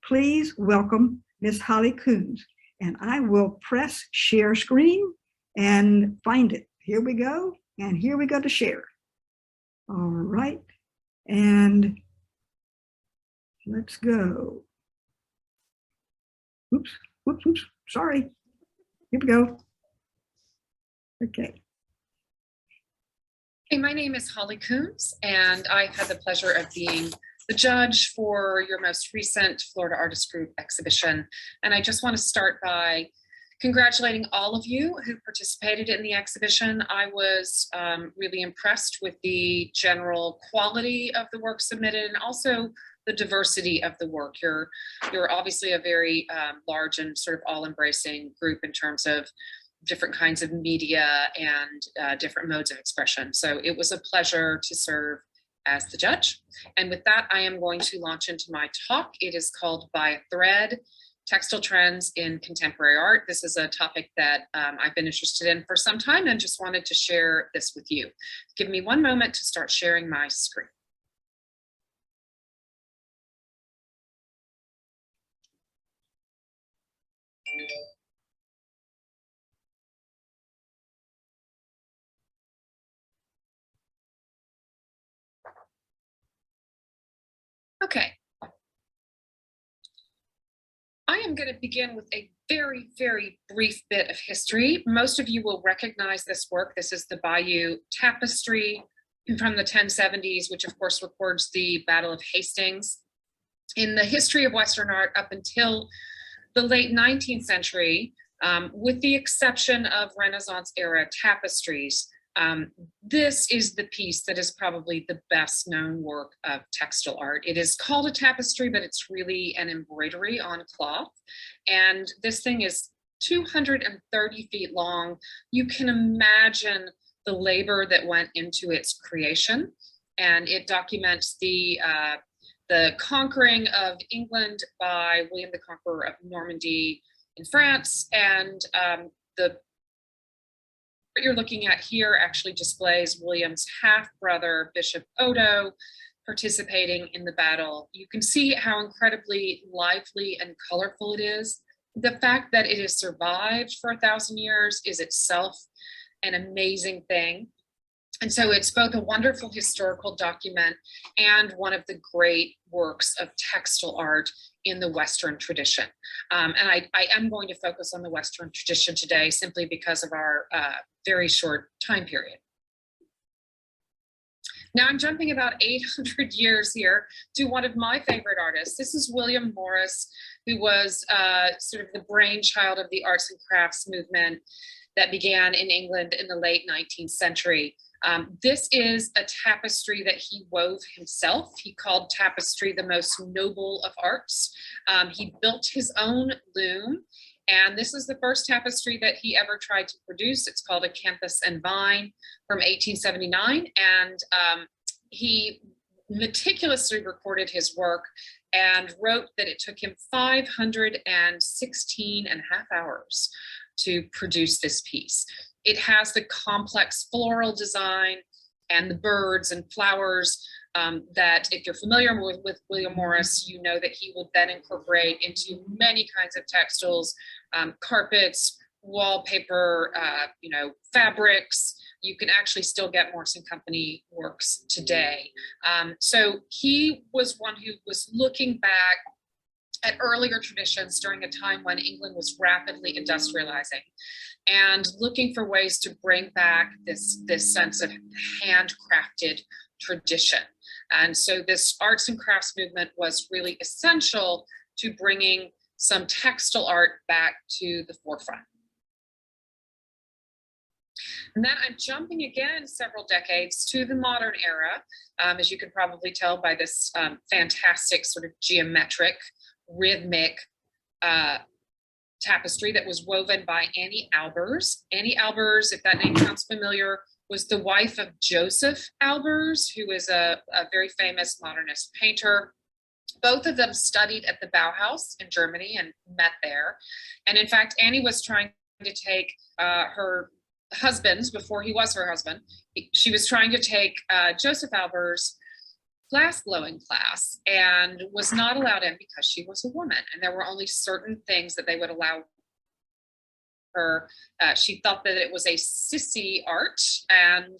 please welcome Miss Holly Koons. And I will press share screen and find it. Here we go. And here we go to share. All right. And let's go. Oops, whoops, whoops. Sorry. Here we go. Okay. Hey, my name is Holly Koons, and I've had the pleasure of being the judge for your most recent Florida Artist Group exhibition. And I just want to start by congratulating all of you who participated in the exhibition. I was really impressed with the general quality of the work submitted and also the diversity of the work. You're obviously a very large and sort of all-embracing group in terms of different kinds of media and different modes of expression. So it was a pleasure to serve as the judge. And with that, I am going to launch into my talk. It is called By a Thread, Textile Trends in Contemporary Art. This is a topic that I've been interested in for some time and just wanted to share this with you. Give me one moment to start sharing my screen. Okay. I am going to begin with a very, very brief bit of history. Most of you will recognize this work. This is the Bayeux Tapestry from the 1070s, which of course records the Battle of Hastings. In the history of Western art up until the late 19th century, with the exception of Renaissance era tapestries, this is the piece that is probably the best known work of textile art. It is called a tapestry, but it's really an embroidery on cloth. And this thing is 230 feet long. You can imagine the labor that went into its creation. And it documents the conquering of England by William the Conqueror of Normandy in France, and what you're looking at here actually displays William's half-brother, Bishop Odo, participating in the battle. You can see how incredibly lively and colorful it is. The fact that it has survived for 1,000 years is itself an amazing thing. And so it's both a wonderful historical document and one of the great works of textile art in the Western tradition. And I am going to focus on the Western tradition today simply because of our very short time period. Now I'm jumping about 800 years here to one of my favorite artists. This is William Morris, who was sort of the brainchild of the arts and crafts movement that began in England in the late 19th century. This is a tapestry that he wove himself. He called tapestry the most noble of arts. He built his own loom, and this is the first tapestry that he ever tried to produce. It's called a Campus and Vine from 1879, and he meticulously recorded his work and wrote that it took him 516 and a half hours to produce this piece. It has the complex floral design and the birds and flowers that, if you're familiar with William Morris, you know that he would then incorporate into many kinds of textiles, carpets, wallpaper, fabrics. You can actually still get Morris and Company works today. So he was one who was looking back at earlier traditions during a time when England was rapidly industrializing and looking for ways to bring back this sense of handcrafted tradition. And so this arts and crafts movement was really essential to bringing some textile art back to the forefront. And then I'm jumping again several decades to the modern era, as you can probably tell by this fantastic sort of geometric, rhythmic tapestry that was woven by Annie Albers. Annie Albers, if that name sounds familiar, was the wife of Joseph Albers, who is a very famous modernist painter. Both of them studied at the Bauhaus in Germany and met there. And in fact, Annie was trying to take her husband, before he was her husband, she was trying to take Joseph Albers glass blowing class and was not allowed in because she was a woman, and there were only certain things that they would allow her. She thought that it was a sissy art, and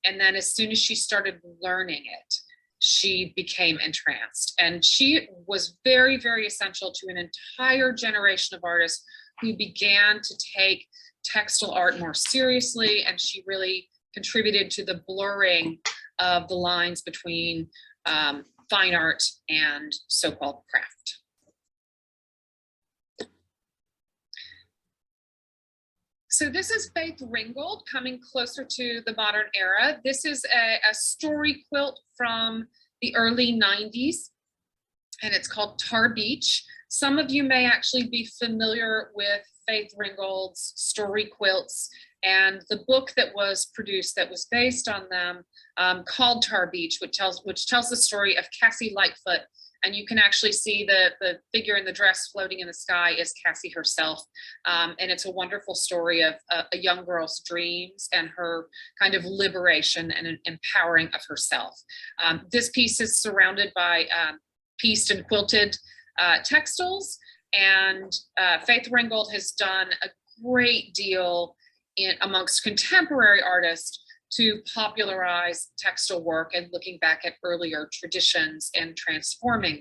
then as soon as she started learning it, she became entranced. And she was very, very essential to an entire generation of artists who began to take textile art more seriously, and she really contributed to the blurring of the lines between fine art and so-called craft. So this is Faith Ringgold coming closer to the modern era. This is a story quilt from the early 90s, and it's called Tar Beach. Some of you may actually be familiar with Faith Ringgold's story quilts, and the book that was produced that was based on them called Tar Beach, which tells the story of Cassie Lightfoot. And you can actually see the figure in the dress floating in the sky is Cassie herself. And it's a wonderful story of a young girl's dreams and her kind of liberation and empowering of herself. This piece is surrounded by pieced and quilted textiles. And Faith Ringgold has done a great deal amongst contemporary artists to popularize textile work and looking back at earlier traditions and transforming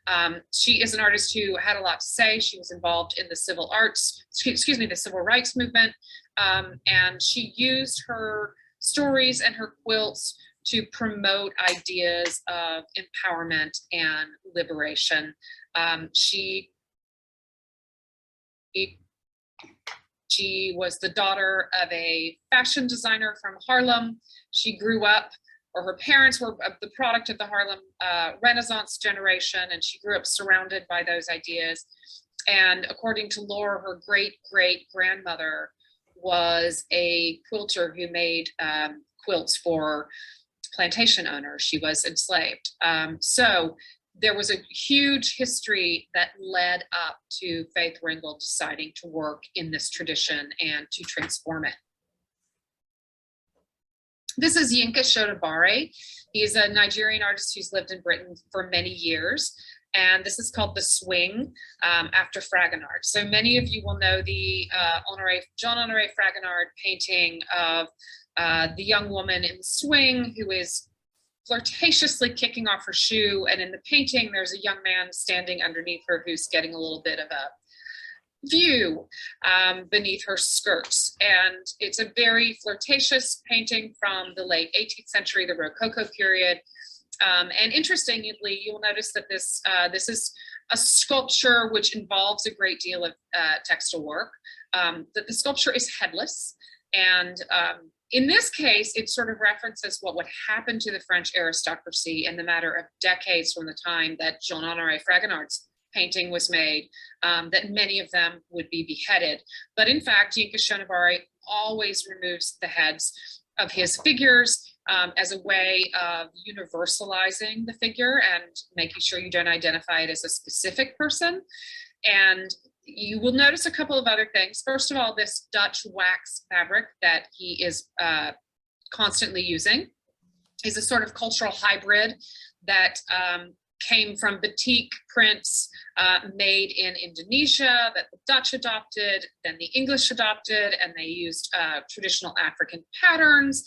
them. She is an artist who had a lot to say. She was involved in the civil rights movement, and she used her stories and her quilts to promote ideas of empowerment and liberation. She was the daughter of a fashion designer from Harlem. She grew up, or her parents were the product of the Harlem Renaissance generation, and she grew up surrounded by those ideas. And according to lore, her great-great-grandmother was a quilter who made quilts for plantation owners. She was enslaved. So there was a huge history that led up to Faith Ringgold deciding to work in this tradition and to transform it. This is Yinka Shotobare. He's a Nigerian artist who's lived in Britain for many years. And this is called The Swing, after Fragonard. So many of you will know the John Honoré Fragonard painting of the young woman in the swing who is flirtatiously kicking off her shoe, and in the painting there's a young man standing underneath her who's getting a little bit of a view beneath her skirts. And it's a very flirtatious painting from the late 18th century, the Rococo period. And interestingly, you'll notice that this is a sculpture which involves a great deal of textile work. That the sculpture is headless, and in this case, it sort of references what would happen to the French aristocracy in the matter of decades from the time that Jean-Honoré Fragonard's painting was made, that many of them would be beheaded. But in fact, Yinka Shotobare always removes the heads of his figures as a way of universalizing the figure and making sure you don't identify it as a specific person. And you will notice a couple of other things. First of all, this Dutch wax fabric that he is constantly using is a sort of cultural hybrid that came from batik prints made in Indonesia that the Dutch adopted, then the English adopted, and they used traditional African patterns.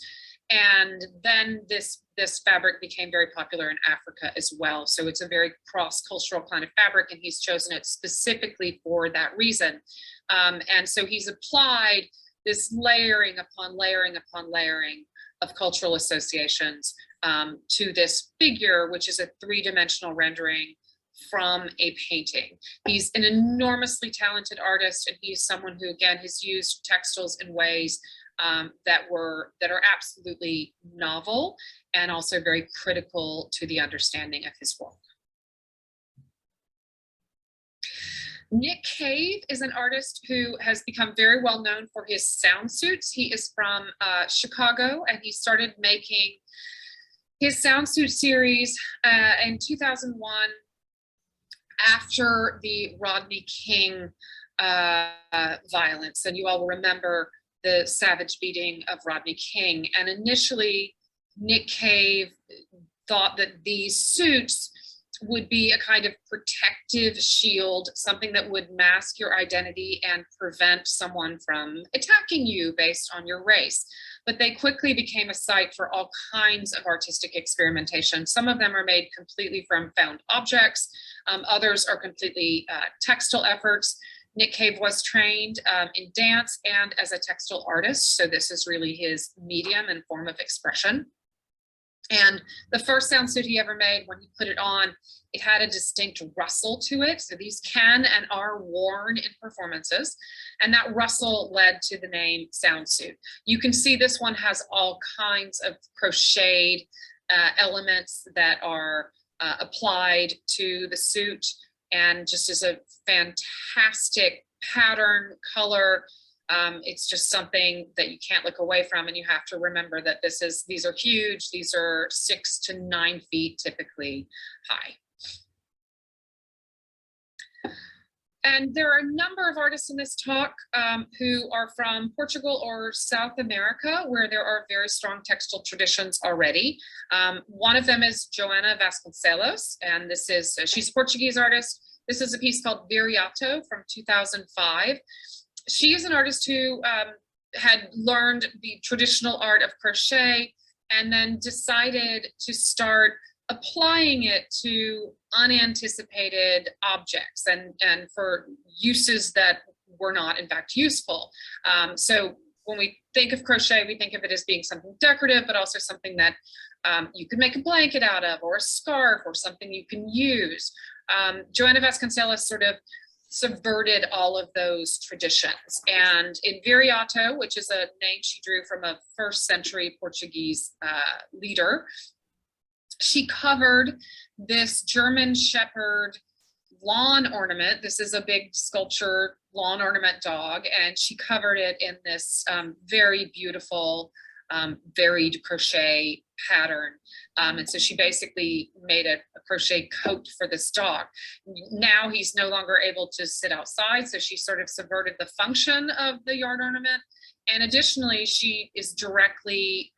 And then this fabric became very popular in Africa as well. So it's a very cross-cultural kind of fabric, and he's chosen it specifically for that reason. And so he's applied this layering upon layering upon layering of cultural associations to this figure, which is a three-dimensional rendering from a painting. He's an enormously talented artist, and he's someone who, again, has used textiles in ways that are absolutely novel and also very critical to the understanding of his work. Nick Cave is an artist who has become very well known for his sound suits. He is from Chicago, and he started making his sound suit series in 2001 after the Rodney King violence. And you all will remember the savage beating of Rodney King. And initially, Nick Cave thought that these suits would be a kind of protective shield, something that would mask your identity and prevent someone from attacking you based on your race. But they quickly became a site for all kinds of artistic experimentation. Some of them are made completely from found objects. Others are completely textile efforts. Nick Cave was trained in dance and as a textile artist. So this is really his medium and form of expression. And the first sound suit he ever made, when he put it on, it had a distinct rustle to it. So these can and are worn in performances. And that rustle led to the name sound suit. You can see this one has all kinds of crocheted elements that are applied to the suit, and just is a fantastic pattern, color. It's just something that you can't look away from, and you have to remember that these are huge. These are 6 to 9 feet typically high. And there are a number of artists in this talk who are from Portugal or South America, where there are very strong textile traditions already. One of them is Joanna Vasconcelos, and she's a Portuguese artist. This is a piece called Viriato from 2005. She is an artist who had learned the traditional art of crochet and then decided to start applying it to unanticipated objects and for uses that were not in fact useful. So when we think of crochet, we think of it as being something decorative, but also something that you can make a blanket out of, or a scarf, or something you can use. Joanna Vasconcelos sort of subverted all of those traditions. And in Viriato, which is a name she drew from a 1st century Portuguese leader, she covered this German Shepherd lawn ornament. This is a big sculpture lawn ornament dog, and she covered it in this very beautiful varied crochet pattern. And so she basically made a crochet coat for this dog. Now he's no longer able to sit outside, so she sort of subverted the function of the yard ornament. And additionally, she is directly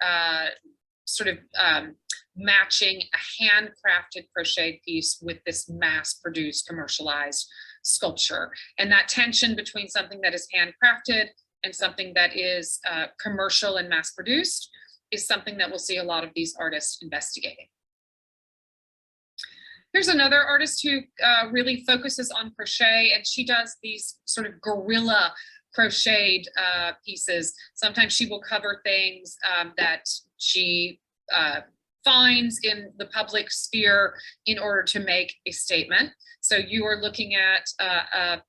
matching a handcrafted crochet piece with this mass-produced commercialized sculpture. And that tension between something that is handcrafted and something that is commercial and mass-produced is something that we'll see a lot of these artists investigating. Here's another artist who really focuses on crochet, and she does these sort of guerrilla crocheted pieces. Sometimes she will cover things that she finds in the public sphere in order to make a statement. So you are looking at a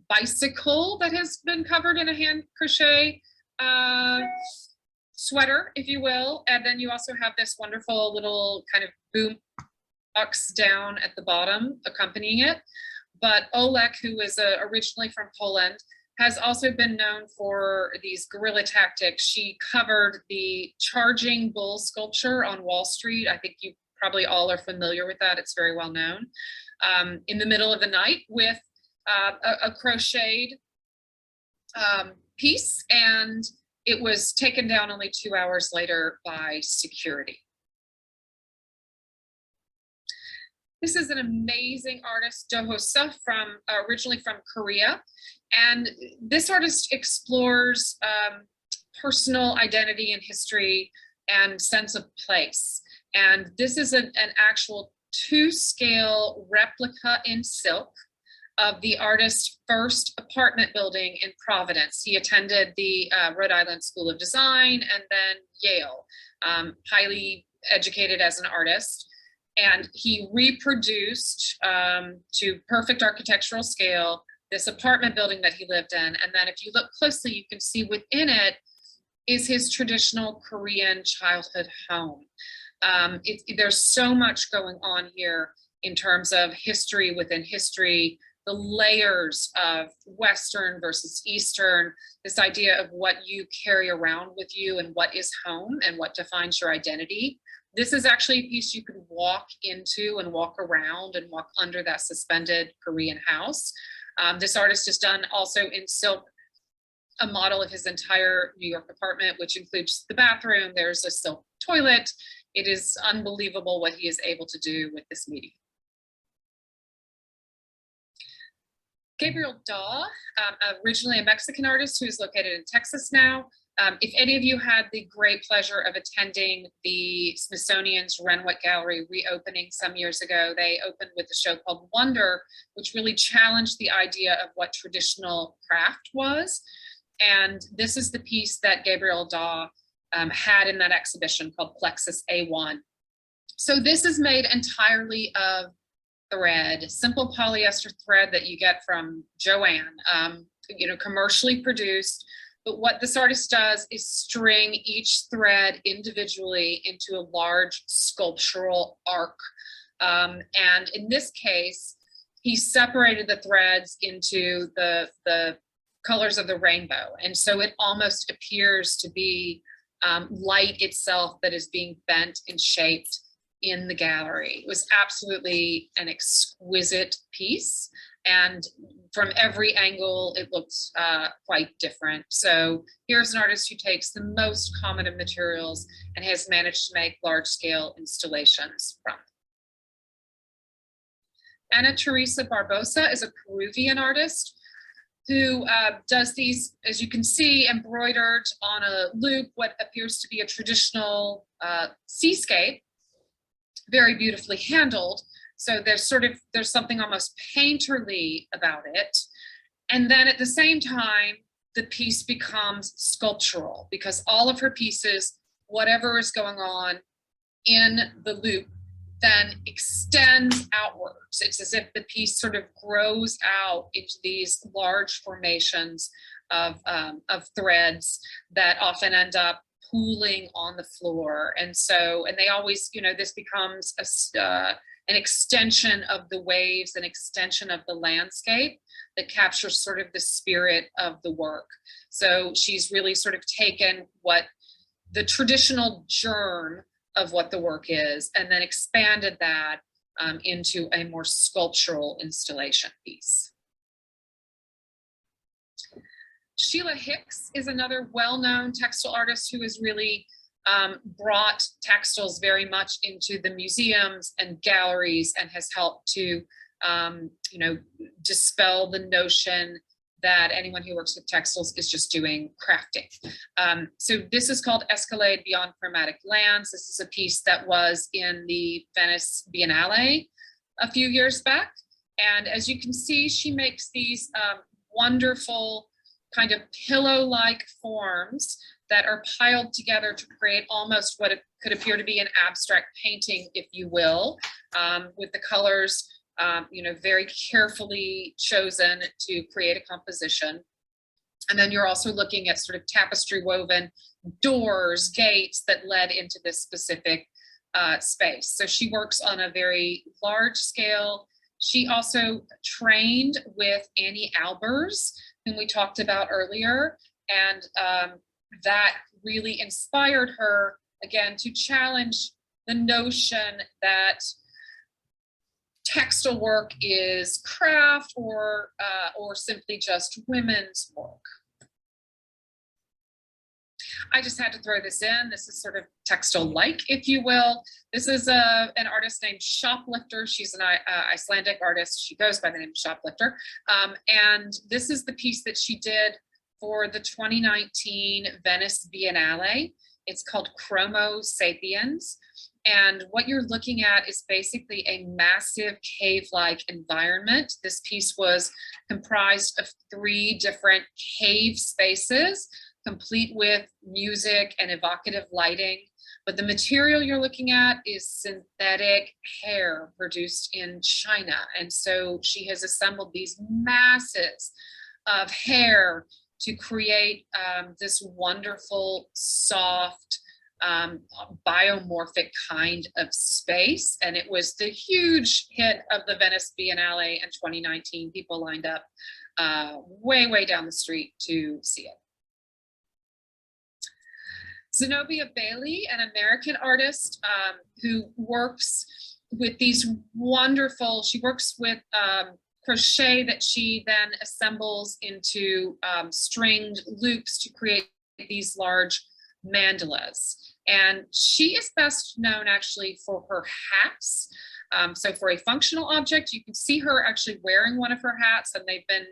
bicycle that has been covered in a hand crochet sweater, if you will. And then you also have this wonderful little kind of boom box down at the bottom accompanying it. But Oola, who is originally from Poland, has also been known for these guerrilla tactics. She covered the charging bull sculpture on Wall Street. I think you probably all are familiar with that. It's very well known. In the middle of the night with a crocheted piece, and it was taken down only 2 hours later by security. This is an amazing artist, Dohosa, originally from Korea. And this artist explores personal identity and history and sense of place. And this is an actual 2-scale replica in silk of the artist's first apartment building in Providence. He attended the Rhode Island School of Design and then Yale, highly educated as an artist. And he reproduced to perfect architectural scale this apartment building that he lived in. And then if you look closely, you can see within it is his traditional Korean childhood home. There's so much going on here in terms of history within history, the layers of Western versus Eastern, this idea of what you carry around with you and what is home and what defines your identity. This is actually a piece you could walk into and walk around and walk under that suspended Korean house. This artist has done also in silk a model of his entire New York apartment, which includes the bathroom. There's a silk toilet. It is unbelievable what he is able to do with this medium. Gabriel Dawg, originally a Mexican artist who is located in Texas now. If any of you had the great pleasure of attending the Smithsonian's Renwick Gallery reopening some years ago, they opened with a show called Wonder, which really challenged the idea of what traditional craft was. And this is the piece that Gabriel Dawg had in that exhibition called Plexus A1. So this is made entirely of thread, simple polyester thread that you get from Joanna, commercially produced. But what this artist does is string each thread individually into a large sculptural arc. And in this case, he separated the threads into the colors of the rainbow. And so it almost appears to be light itself that is being bent and shaped in the gallery. It was absolutely an exquisite piece. And from every angle, it looks quite different. So here's an artist who takes the most common of materials and has managed to make large-scale installations from them. Teresa Barbosa is a Peruvian artist who does these, as you can see, embroidered on a loop, what appears to be a traditional seascape, very beautifully handled. So there's something almost painterly about it. And then at the same time, the piece becomes sculptural because all of her pieces, whatever is going on in the loop, then extends outwards. It's as if the piece sort of grows out into these large formations of threads that often end up pooling on the floor. And they always, this becomes an extension of the waves, an extension of the landscape that captures sort of the spirit of the work. So she's really sort of taken what the traditional germ of what the work is and then expanded that into a more sculptural installation piece. Sheila Hicks is another well-known textile artist who has really brought textiles very much into the museums and galleries and has helped to, dispel the notion that anyone who works with textiles is just doing crafting. So this is called Escalade Beyond Chromatic Lands. This is a piece that was in the Venice Biennale a few years back. And as you can see, she makes these wonderful kind of pillow-like forms that are piled together to create almost what it could appear to be an abstract painting, if you will, with the colors, very carefully chosen to create a composition. And then you're also looking at sort of tapestry woven doors, gates that led into this specific space. So she works on a very large scale. She also trained with Annie Albers, whom we talked about earlier. And that really inspired her, again, to challenge the notion that textile work is craft or simply just women's work. I just had to throw this in. This is sort of textile-like, if you will. This is an artist named Shoplifter. She's an Icelandic artist. She goes by the name Shoplifter. And this is the piece that she did for the 2019 Venice Biennale. It's called Chromosapiens. And what you're looking at is basically a massive cave-like environment. This piece was comprised of 3 different cave spaces, complete with music and evocative lighting. But the material you're looking at is synthetic hair produced in China. And so she has assembled these masses of hair to create this wonderful, soft, biomorphic kind of space. And it was the huge hit of the Venice Biennale in 2019. People lined up way down the street to see it. Zenobia Bailey, an American artist who works with these wonderful, she works with crochet that she then assembles into stringed loops to create these large mandalas. And she is best known actually for her hats. So for a functional object, you can see her actually wearing one of her hats, and they've been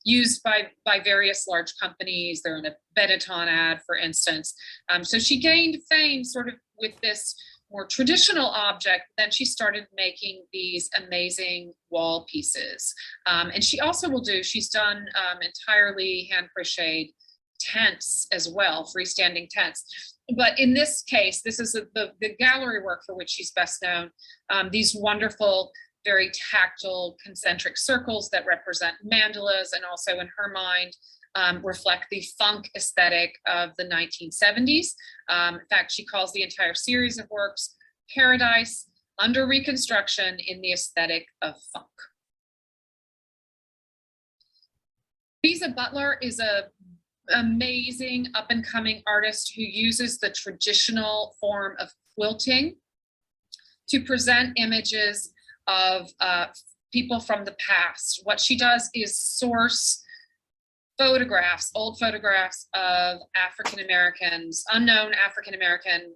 used by various large companies. They're in a Benetton ad, for instance. So she gained fame sort of with this more traditional object. Then she started making these amazing wall pieces. And she also she's done entirely hand crocheted tents as well, freestanding tents. But in this case, this is the gallery work for which she's best known. These wonderful, very tactile concentric circles that represent mandalas, and also in her mind reflect the funk aesthetic of the 1970s. In fact, she calls the entire series of works Paradise under Reconstruction in the Aesthetic of Funk. Bisa Butler is a amazing up-and-coming artist who uses the traditional form of quilting to present images of people from the past. What she does is source photographs, old photographs of African Americans, unknown African American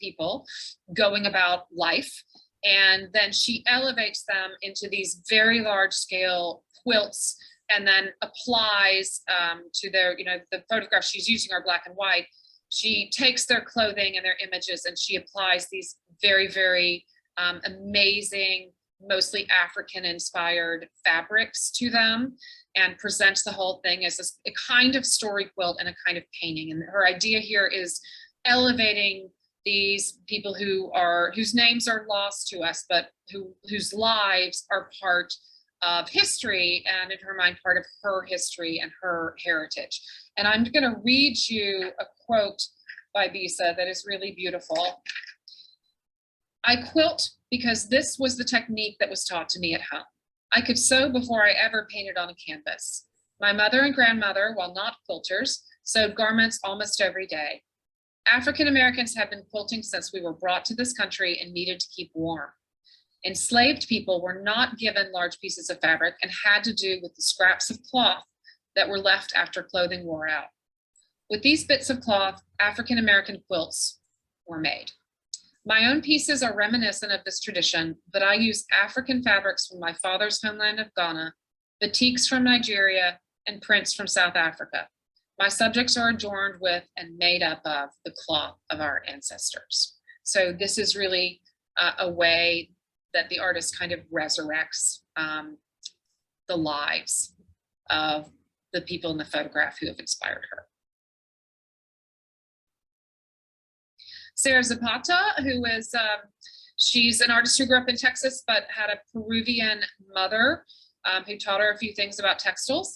people going about life, and then she elevates them into these very large scale quilts, and then applies to their, the photographs she's using are black and white. She takes their clothing and their images, and she applies these very, very amazing, mostly African inspired fabrics to them, and presents the whole thing as a kind of story quilt and a kind of painting. And her idea here is elevating these people whose names are lost to us, but whose lives are part of history, and in her mind, part of her history and her heritage. And I'm going to read you a quote by Bisa that is really beautiful. "I quilt because this was the technique that was taught to me at home. I could sew before I ever painted on a canvas. My mother and grandmother, while not quilters, sewed garments almost every day. African Americans have been quilting since we were brought to this country and needed to keep warm. Enslaved people were not given large pieces of fabric and had to do with the scraps of cloth that were left after clothing wore out. With these bits of cloth, African American quilts were made. My own pieces are reminiscent of this tradition, but I use African fabrics from my father's homeland of Ghana, batiks from Nigeria, and prints from South Africa. My subjects are adorned with and made up of the cloth of our ancestors." So this is really a way that the artist kind of resurrects the lives of the people in the photograph who have inspired her. Sarah Zapata, who is, she's an artist who grew up in Texas, but had a Peruvian mother who taught her a few things about textiles.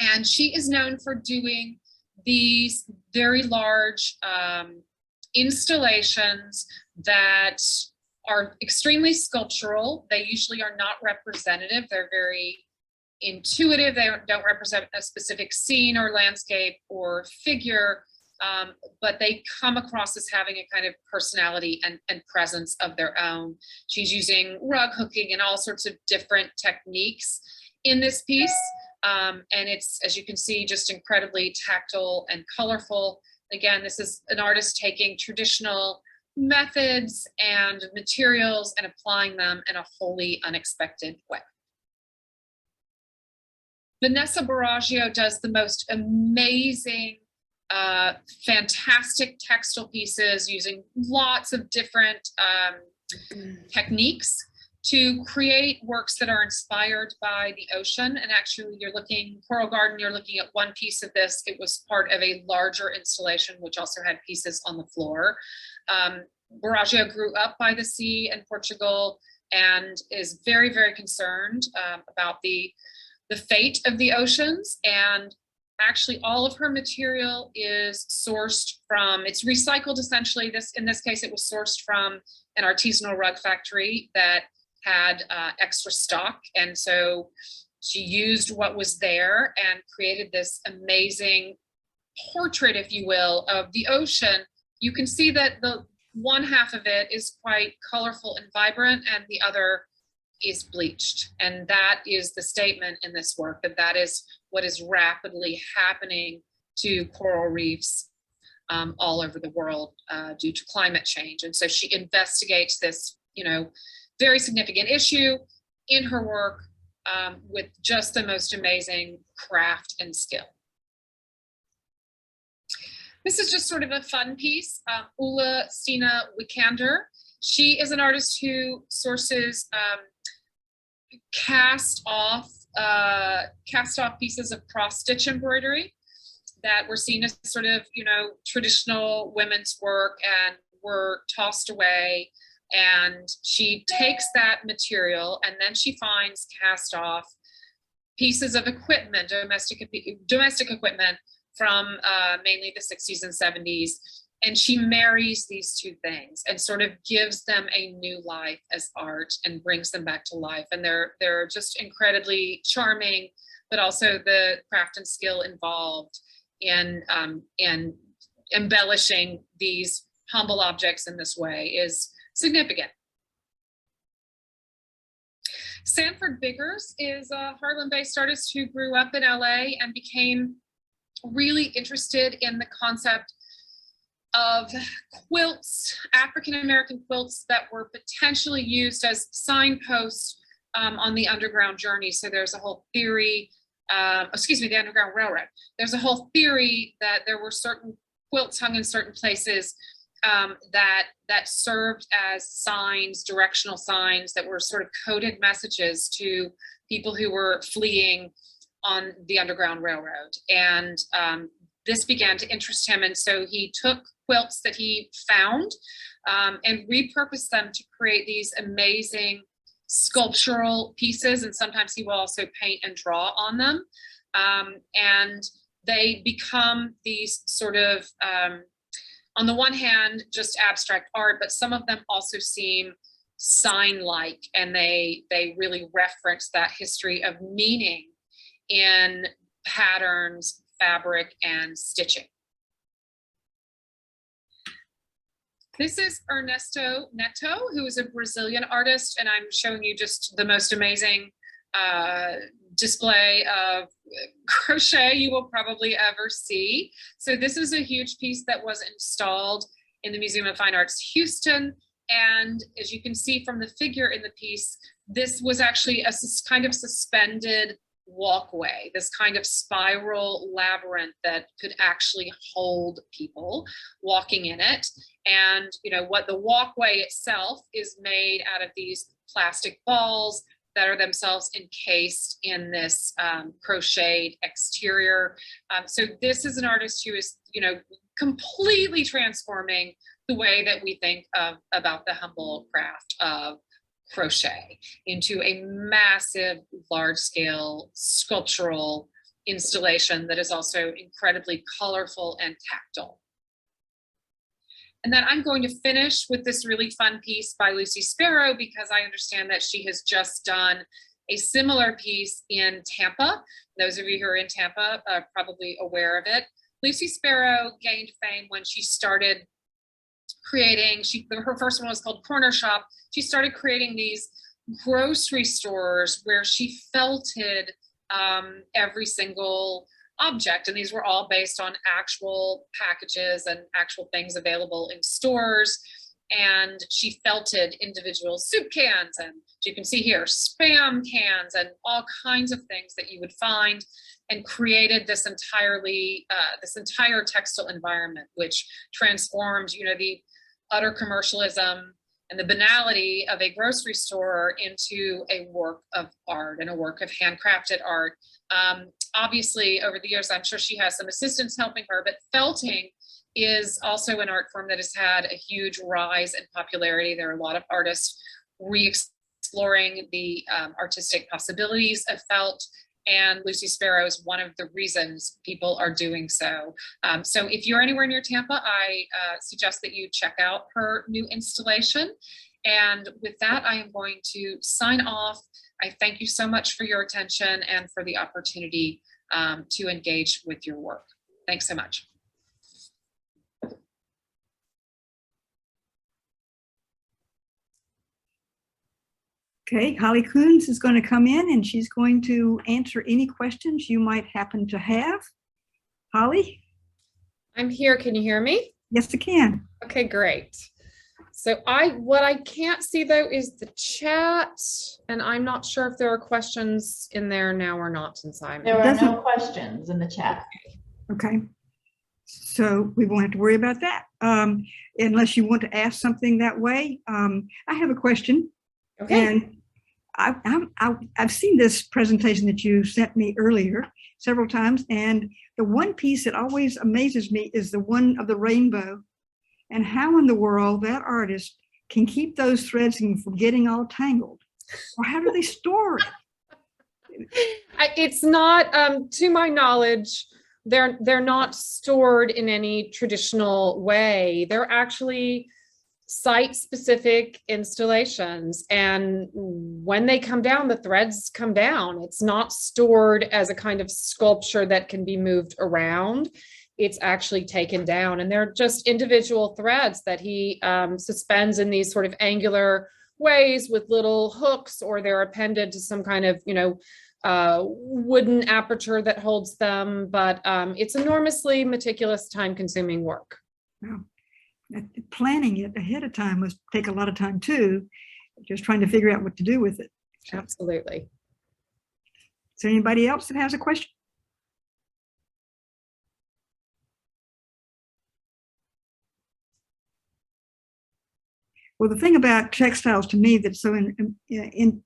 And she is known for doing these very large installations that are extremely sculptural. They usually are not representative. They're very intuitive. They don't represent a specific scene or landscape or figure, but they come across as having a kind of personality and presence of their own. She's using rug hooking and all sorts of different techniques in this piece. And it's, as you can see, just incredibly tactile and colorful. Again, this is an artist taking traditional methods and materials and applying them in a wholly unexpected way. Vanessa Baragio does the most amazing, fantastic textile pieces using lots of different techniques to create works that are inspired by the ocean. And actually, you're looking, Coral Garden, you're looking at one piece of this. It was part of a larger installation, which also had pieces on the floor. Baragio grew up by the sea in Portugal and is very, very concerned about the fate of the oceans. And actually, all of her material is sourced from, it's recycled essentially. In this case, it was sourced from an artisanal rug factory that had extra stock. And so she used what was there and created this amazing portrait, if you will, of the ocean. You can see that the one half of it is quite colorful and vibrant, and the other is bleached. And that is the statement in this work, that is what is rapidly happening to coral reefs all over the world due to climate change. And so she investigates this, very significant issue in her work with just the most amazing craft and skill. This is just sort of a fun piece. Oola Cena Wikander. She is an artist who sources cast off pieces of cross stitch embroidery that were seen as sort of, traditional women's work and were tossed away. And she takes that material and then she finds cast off pieces of equipment, domestic equipment from mainly the 60s and 70s. And she marries these two things and sort of gives them a new life as art and brings them back to life. And they're just incredibly charming, but also the craft and skill involved in embellishing these humble objects in this way is significant. Sanford Bakers is a Harlem-based artist who grew up in LA and became really interested in the concept of quilts, African-American quilts that were potentially used as signposts on the Underground Journey. So there's a whole theory, the Underground Railroad. There's a whole theory that there were certain quilts hung in certain places that served as signs, directional signs that were sort of coded messages to people who were fleeing on the Underground Railroad. And this began to interest him. And so he took quilts that he found and repurposed them to create these amazing sculptural pieces. And sometimes he will also paint and draw on them. And they become these sort of, on the one hand, just abstract art, but some of them also seem sign-like, and they really reference that history of meaning in patterns, fabric, and stitching. This is Ernesto Neto, who is a Brazilian artist, and I'm showing you just the most amazing display of crochet you will probably ever see. So this is a huge piece that was installed in the Museum of Fine Arts, Houston. And as you can see from the figure in the piece, this was actually a kind of suspended walkway, this kind of spiral labyrinth that could actually hold people walking in it. And what the walkway itself is made out of these plastic balls that are themselves encased in this crocheted exterior. So this is an artist who is, completely transforming the way that we think about the humble craft of crochet into a massive, large-scale sculptural installation that is also incredibly colorful and tactile. And then I'm going to finish with this really fun piece by Lucy Sparrow, because I understand that she has just done a similar piece in Tampa. Those of you who are in Tampa are probably aware of it. Lucy Sparrow gained fame when she started creating, her first one was called Corner Shop. She started creating these grocery stores where she felted every single object. And these were all based on actual packages and actual things available in stores. And she felted individual soup cans, and you can see here, Spam cans and all kinds of things that you would find, and created this entire textile environment, which transformed, the utter commercialism and the banality of a grocery store into a work of art and a work of handcrafted art. Obviously, over the years, I'm sure she has some assistants helping her, but felting is also an art form that has had a huge rise in popularity. There are a lot of artists re-exploring the artistic possibilities of felt, and Lucy Sparrow is one of the reasons people are doing so. So if you're anywhere near Tampa, I suggest that you check out her new installation. And with that, I am going to sign off. I thank you so much for your attention and for the opportunity to engage with your work. Thanks so much. Okay, Holly Koons is going to come in and she's going to answer any questions you might happen to have. Holly? I'm here. Can you hear me? Yes, it can. Okay, great. So what I can't see though is the chat, and I'm not sure if there are questions in there now or not since I'm. There are no questions in the chat. Okay. So we won't have to worry about that. Unless you want to ask something that way. I have a question. Okay. And I've seen this presentation that you sent me earlier several times. And the one piece that always amazes me is the one of the rainbow, and how in the world that artist can keep those threads from getting all tangled. Or how do they store it? It's not, to my knowledge, they're not stored in any traditional way. They're actually site-specific installations, and when they come down, the threads come down. It's not stored as a kind of sculpture that can be moved around. It's actually taken down, and they're just individual threads that he suspends in these sort of angular ways with little hooks, or they're appended to some kind of, wooden aperture that holds them. But it's enormously meticulous, time-consuming work. Wow. Planning it ahead of time must take a lot of time too, just trying to figure out what to do with it. So, Absolutely. is there anybody else that has a question? Well, the thing about textiles to me that's so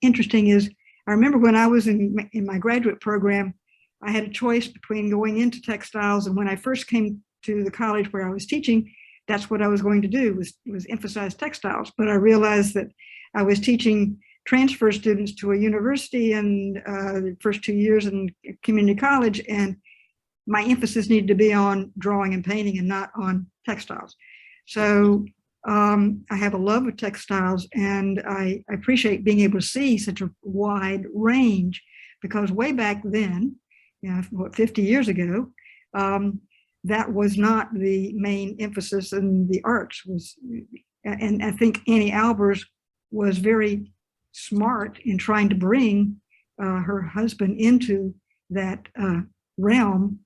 interesting is, I remember when I was in my graduate program, I had a choice between going into textiles, and when I first came to the college where I was teaching, that's what I was going to do, was emphasize textiles. But I realized that I was teaching transfer students to a university and the first 2 years in community college, and my emphasis needed to be on drawing and painting and not on textiles. So I have a love of textiles, and I appreciate being able to see such a wide range, because way back then, 50 years ago, that was not the main emphasis in the arts. And I think Annie Albers was very smart in trying to bring her husband into that realm.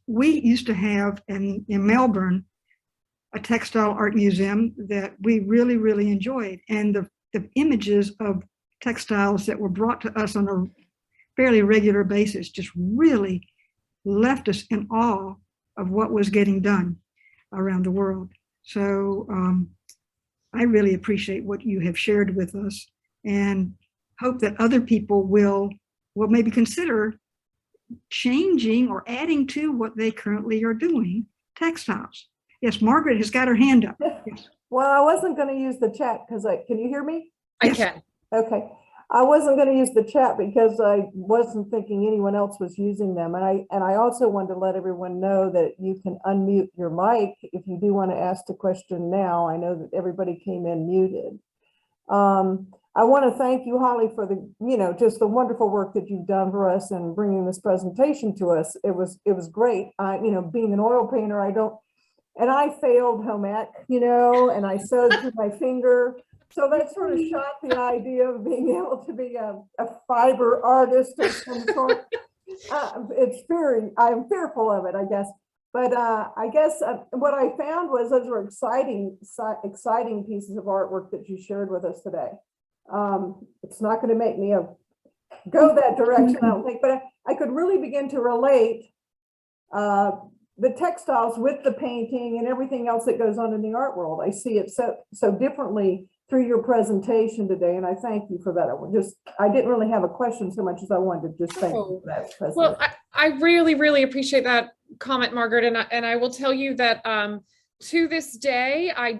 We used to have in Melbourne a textile art museum that we really, really enjoyed. And the images of textiles that were brought to us on a fairly regular basis just really left us in awe of what was getting done around the world. So I really appreciate what you have shared with us, and hope that other people will maybe consider changing or adding to what they currently are doing, textiles. Yes, Margaret has got her hand up. Yes. Well, I wasn't going to use the chat because can you hear me? I Yes. can. Okay. I wasn't going to use the chat because I wasn't thinking anyone else was using them. And I also wanted to let everyone know that you can unmute your mic if you do want to ask the question now. I know that everybody came in muted. I want to thank you, Holly, for just the wonderful work that you've done for us and bringing this presentation to us. It was great. Being an oil painter, I failed home ec, and I sewed through my finger. So that sort of shot the idea of being able to be a fiber artist of some sort. I'm fearful of it, I guess. But I guess what I found was those were exciting pieces of artwork that you shared with us today. It's not going to make me go that direction, I don't think, but I could really begin to relate the textiles with the painting and everything else that goes on in the art world. I see it so differently through your presentation today, and I thank you for that. I didn't really have a question so much as I wanted to just thank you for that. Well, I really, really appreciate that comment, Margaret, and I will tell you that to this day, I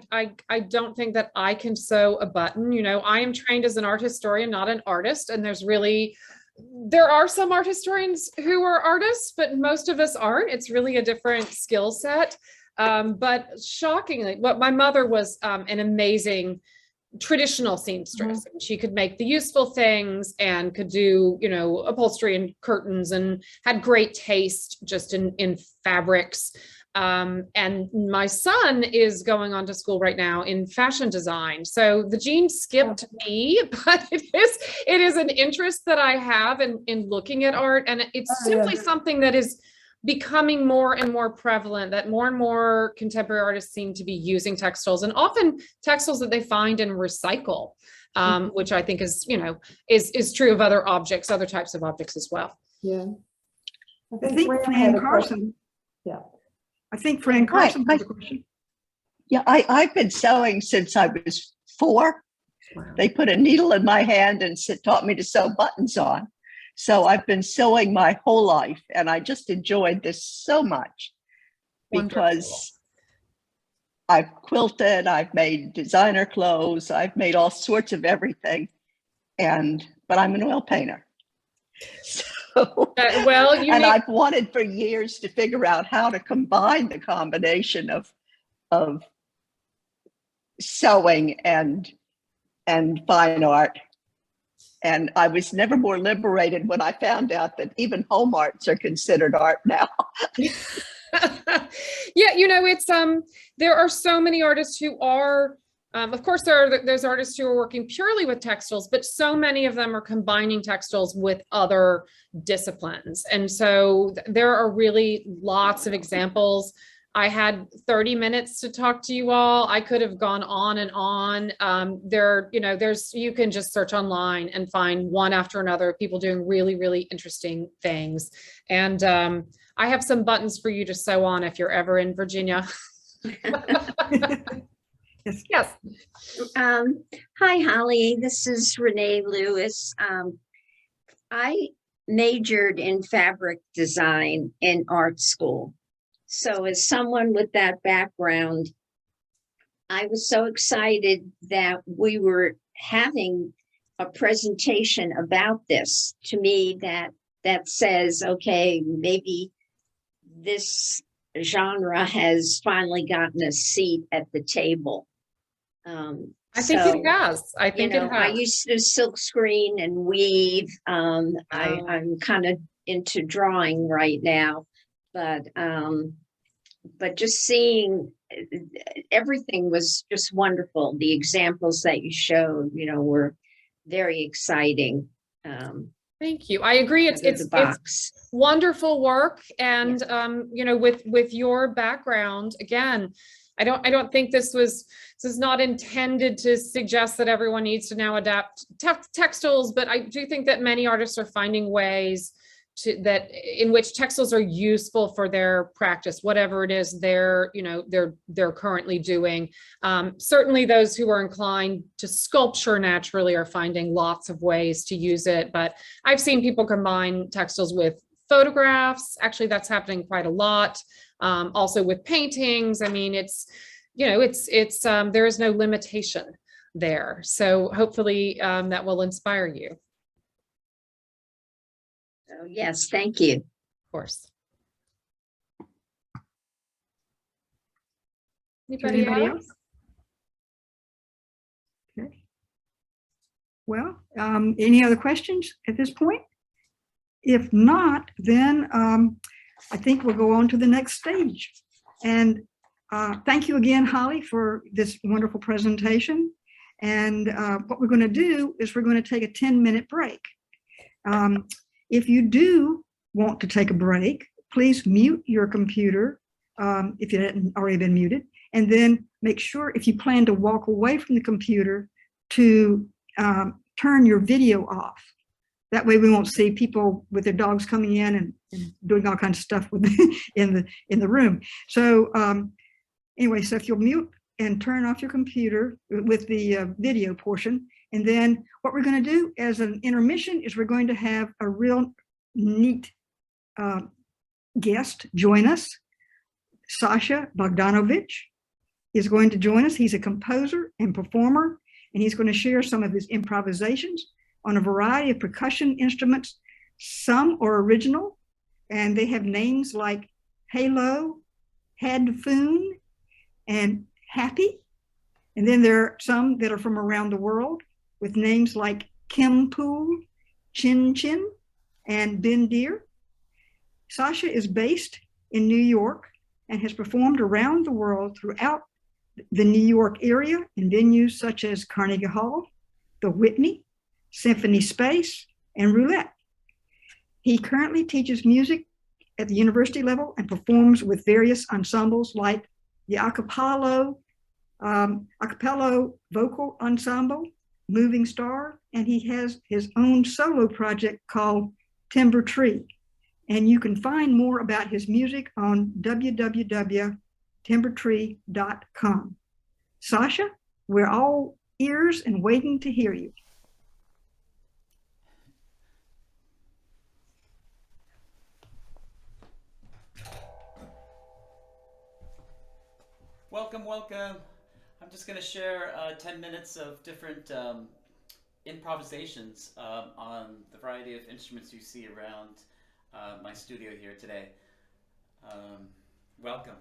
don't think that I can sew a button. I am trained as an art historian, not an artist, and there are some art historians who are artists, but most of us aren't. It's really a different skill set. But shockingly, my mother was an amazing traditional seamstress. Mm-hmm. She could make the useful things and could do, upholstery and curtains, and had great taste just in fabrics. And my son is going on to school right now in fashion design. So the gene skipped me, but it is an interest that I have in looking at art. And it's simply something that is becoming more and more prevalent, that more and more contemporary artists seem to be using textiles, and often textiles that they find and recycle, which I think is, is true of other objects, other types of objects as well. Yeah. I think Fran Carson. Yeah. I think Fran Carson has a question. Yeah, I've been sewing since I was 4. Wow. They put a needle in my hand and taught me to sew buttons on. So I've been sewing my whole life, and I just enjoyed this so much because I've quilted, I've made designer clothes, I've made all sorts of everything, but I'm an oil painter. So, I've wanted for years to figure out how to combine the combination of sewing and fine art. And I was never more liberated when I found out that even home arts are considered art now. Yeah, it's there are so many artists who are, of course, there's artists who are working purely with textiles, but so many of them are combining textiles with other disciplines. And so there are really lots of examples. I had 30 minutes to talk to you all. I could have gone on and on. You can just search online and find one after another, people doing really, really interesting things. And I have some buttons for you to sew on if you're ever in Virginia. Yes. Hi, Holly. This is Renee Lewis. I majored in fabric design in art school. So as someone with that background, I was so excited that we were having a presentation about this. To me, that says, okay, maybe this genre has finally gotten a seat at the table. I think it has. I think it has. I used to silk screen and weave. I'm kind of into drawing right now. But just seeing everything was just wonderful. The examples that you showed, were very exciting. Thank you. I agree. It's wonderful work. And, with your background, again, I don't think this is not intended to suggest that everyone needs to now adapt textiles, but I do think that many artists are finding ways in which textiles are useful for their practice, whatever it is they're currently doing. Certainly those who are inclined to sculpture naturally are finding lots of ways to use it, but I've seen people combine textiles with photographs. Actually, that's happening quite a lot. Also with paintings. I mean, there is no limitation there. So hopefully that will inspire you. Oh, yes, thank you. Of course. Anybody else? Okay. Well, any other questions at this point? If not, then I think we'll go on to the next stage. And thank you again, Holly, for this wonderful presentation. And what we're going to do is we're going to take a 10-minute break. If you do want to take a break, please mute your computer if it hadn't already been muted, and then make sure, if you plan to walk away from the computer, to turn your video off. That way we won't see people with their dogs coming in and doing all kinds of stuff in the room. So anyway, so if you'll mute and turn off your computer with the video portion. And then what we're going to do as an intermission is we're going to have a real neat guest join us. Sasha Bogdanovich is going to join us. He's a composer and performer, and he's going to share some of his improvisations on a variety of percussion instruments. Some are original, and they have names like Halo, Headphone, and Happy. And then there are some that are from around the world with names like Kim Pool, Chin Chin, and Ben Deer. Sasha is based in New York, and has performed around the world throughout the New York area in venues such as Carnegie Hall, the Whitney, Symphony Space, and Roulette. He currently teaches music at the university level and performs with various ensembles like the Acapella Vocal Ensemble, Moving Star, and he has his own solo project called Timber Tree. And you can find more about his music on www.timbertree.com. Sasha, we're all ears and waiting to hear you. Welcome, welcome. I'm just going to share 10 minutes of different improvisations on the variety of instruments you see around my studio here today. Welcome.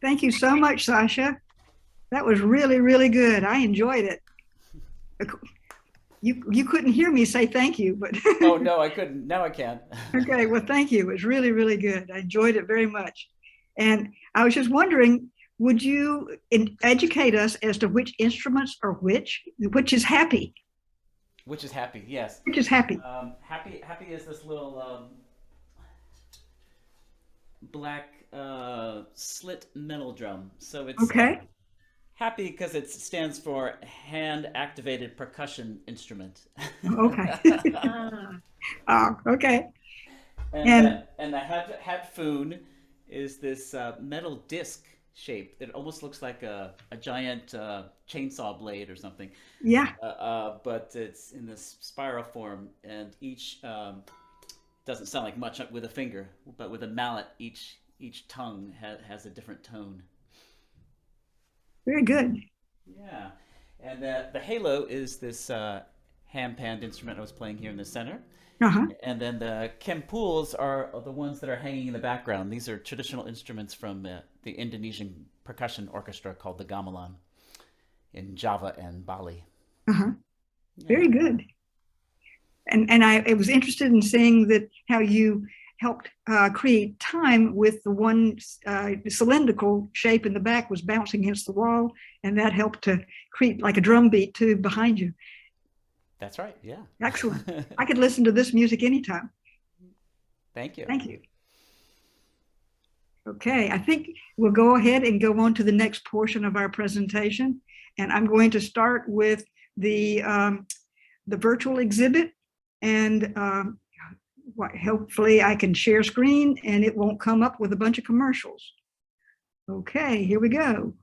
Thank you so much, Sasha. That was really, really good. I enjoyed it. You couldn't hear me say thank you, but Oh, no, I couldn't. Now I can. okay, well, thank you. It was really, really good. I enjoyed it very much. And I was just wondering, would you educate us as to which instruments are which is happy? Which is happy, yes. Which is happy? Happy is this little black slit metal drum. So it's Okay. happy because it stands for hand activated percussion instrument. Okay. Oh, okay. And the hadfoon is this metal disc shape that almost looks like a giant chainsaw blade or something. Yeah. But it's in this spiral form, and each doesn't sound like much with a finger, but with a mallet, each tongue has a different tone. Very good. Yeah, and the halo is this hand-panned instrument I was playing here in the center. Uh-huh. And then the kempuls are the ones that are hanging in the background. These are traditional instruments from the Indonesian percussion orchestra called the gamelan in Java and Bali. Uh-huh. Yeah. Very good. And I was interested in seeing that how you helped create time with the one cylindrical shape in the back was bouncing against the wall, and that helped to create like a drum beat too behind you. That's right. Yeah. Excellent. I could listen to this music anytime. Thank you. Thank you. Okay, I think we'll go ahead and go on to the next portion of our presentation. And I'm going to start with the virtual exhibit. And hopefully I can share screen and it won't come up with a bunch of commercials. Okay, here we go.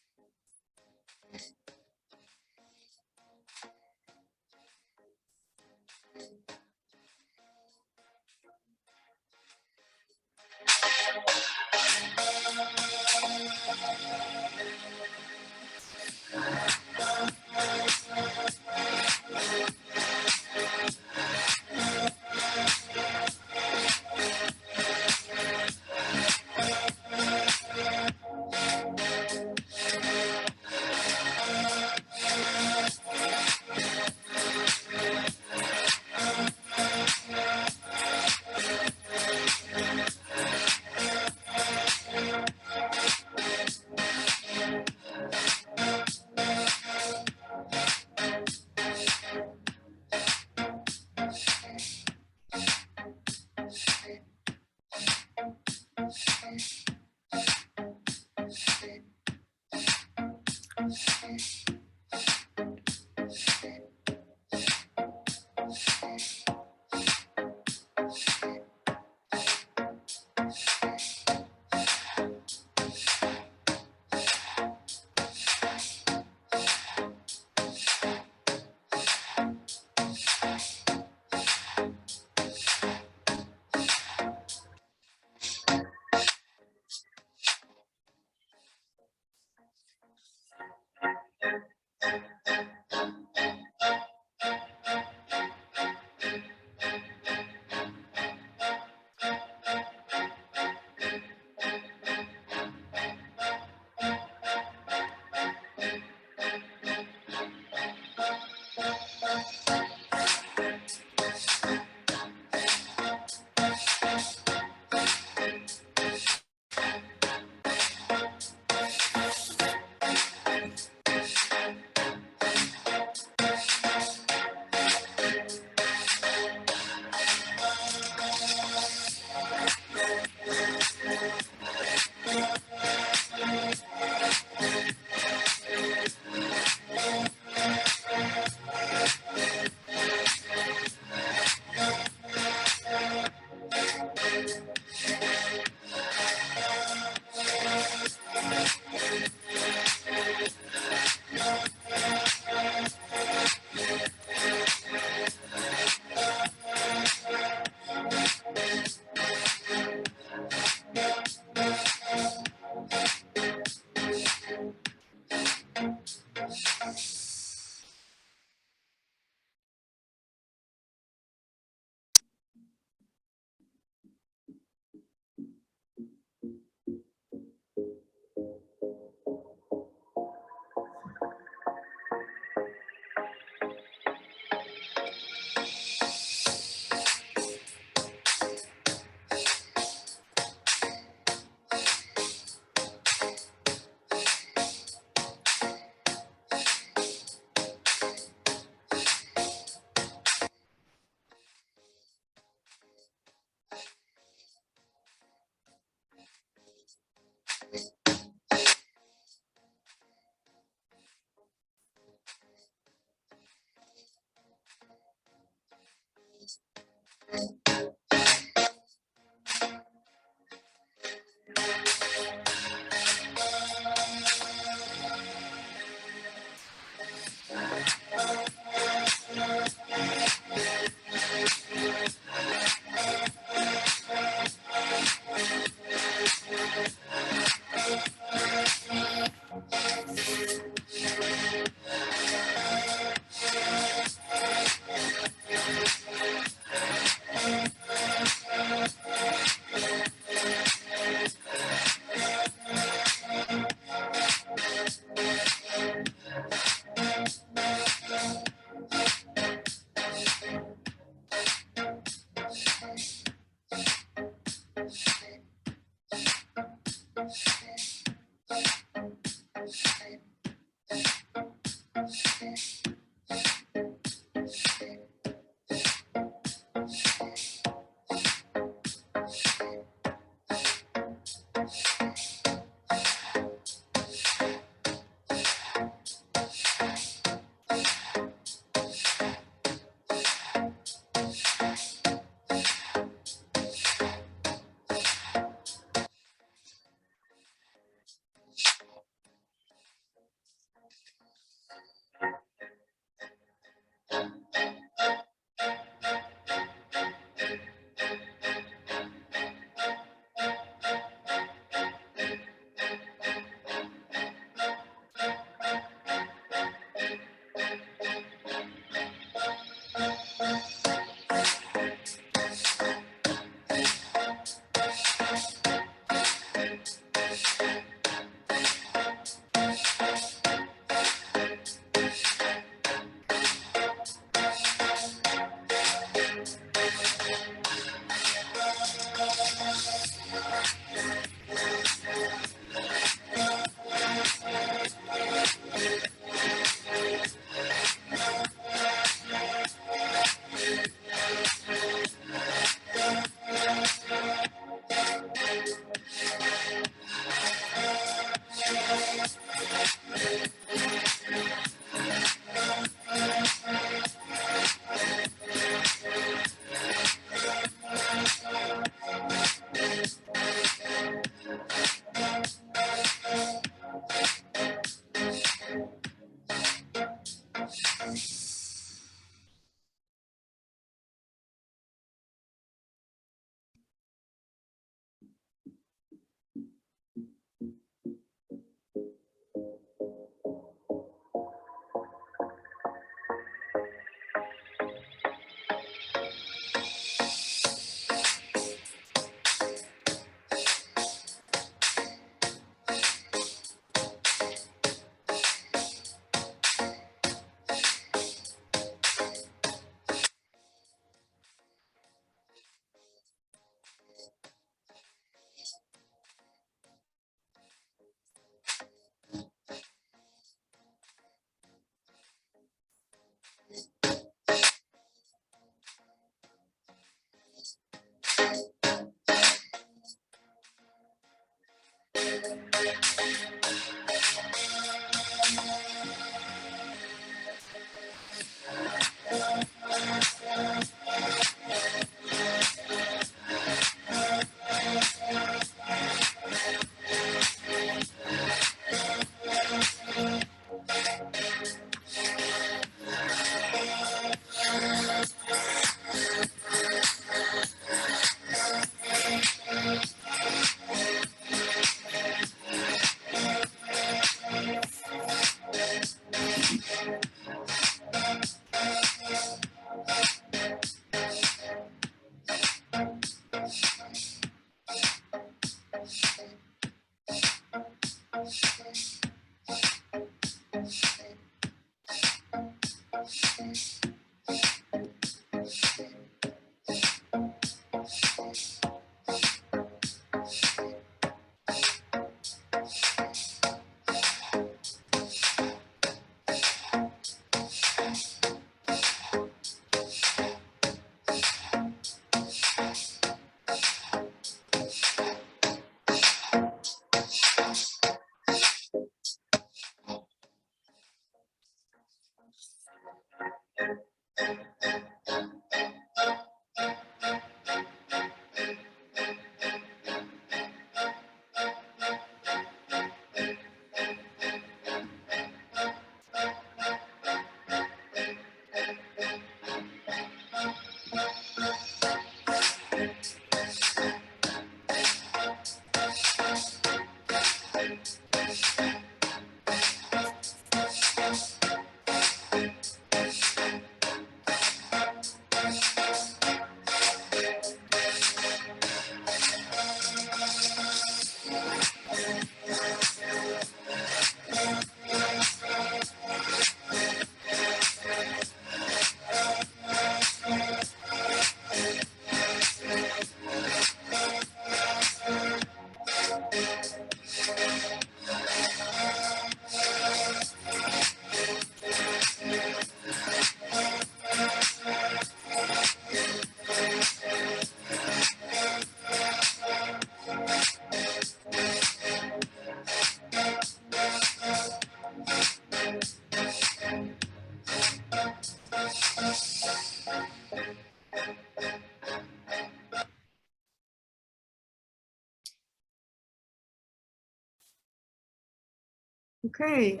Okay,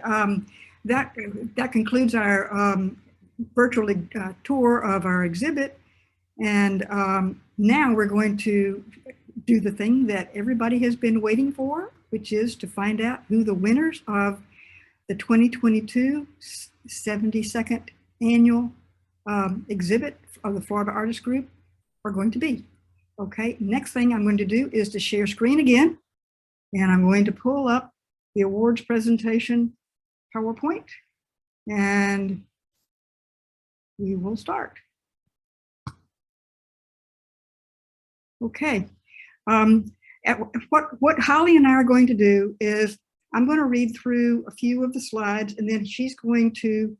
that concludes our virtual tour of our exhibit. And now we're going to do the thing that everybody has been waiting for, which is to find out who the winners of the 2022 72nd annual exhibit of the Florida Artist Group are going to be. Okay, next thing I'm going to do is to share screen again, and I'm going to pull up the awards presentation PowerPoint, and we will start. Okay, what Holly and I are going to do is I'm going to read through a few of the slides, and then she's going to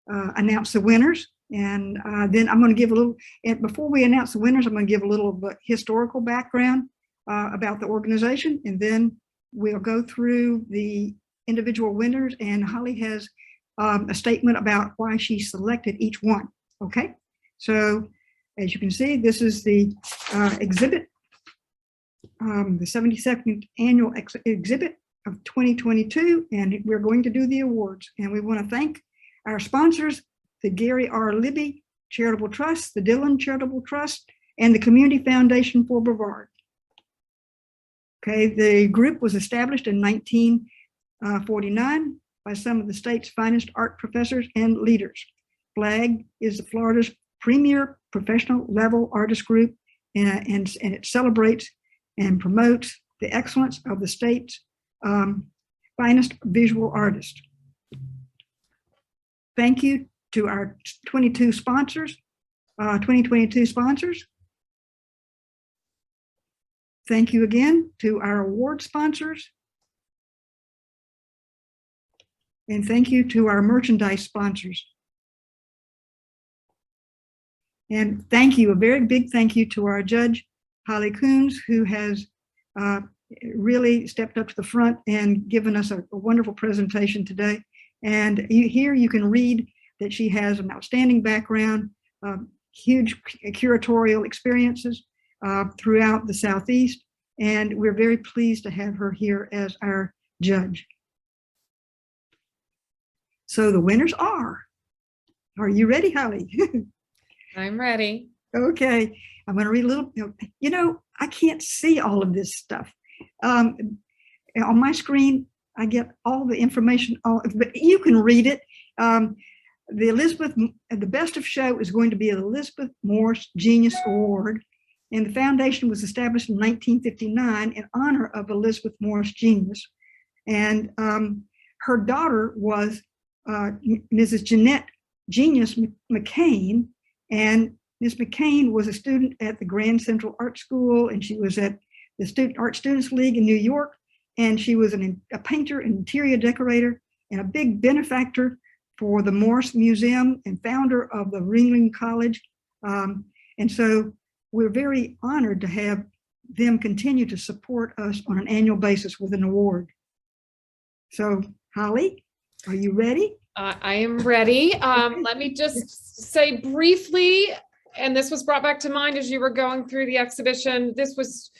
announce the winners. And then I'm going to give a little, and before we announce the winners, I'm going to give a little historical background about the organization, and then we'll go through the individual winners, and Holly has a statement about why she selected each one. Okay, so as you can see, this is the exhibit, the 72nd annual exhibit of 2022, and we're going to do the awards. And we want to thank our sponsors, the Gary R. Libby Charitable Trust, the Dillon Charitable Trust, and the Community Foundation for Brevard. Okay, the group was established in 1949 by some of the state's finest art professors and leaders. FLAG is Florida's premier professional level artist group, and it celebrates and promotes the excellence of the state's finest visual artists. Thank you to our 2022 sponsors. Thank you again to our award sponsors. And thank you to our merchandise sponsors. And thank you, a very big thank you to our judge, Holly Koons, who has really stepped up to the front and given us a wonderful presentation today. And here you can read that she has an outstanding background, huge curatorial experiences throughout the Southeast, and we're very pleased to have her here as our judge. So the winners are you ready, Holly? I'm ready. Okay, I'm going to read a little, I can't see all of this stuff. On my screen, I get all the information, but you can read it. The Best of Show is going to be the Elizabeth Morse Genius Award, and the foundation was established in 1959 in honor of Elizabeth Morse Genius. And her daughter was Mrs. Jeanette Genius McCain, and Ms. McCain was a student at the Grand Central Art School, and she was at the Art Students League in New York, and she was a painter and interior decorator and a big benefactor for the Morse Museum and founder of the Ringling College. And so we're very honored to have them continue to support us on an annual basis with an award. So Holly, are you ready? I am ready. Let me just say briefly, and this was brought back to mind as you were going through the exhibition, this was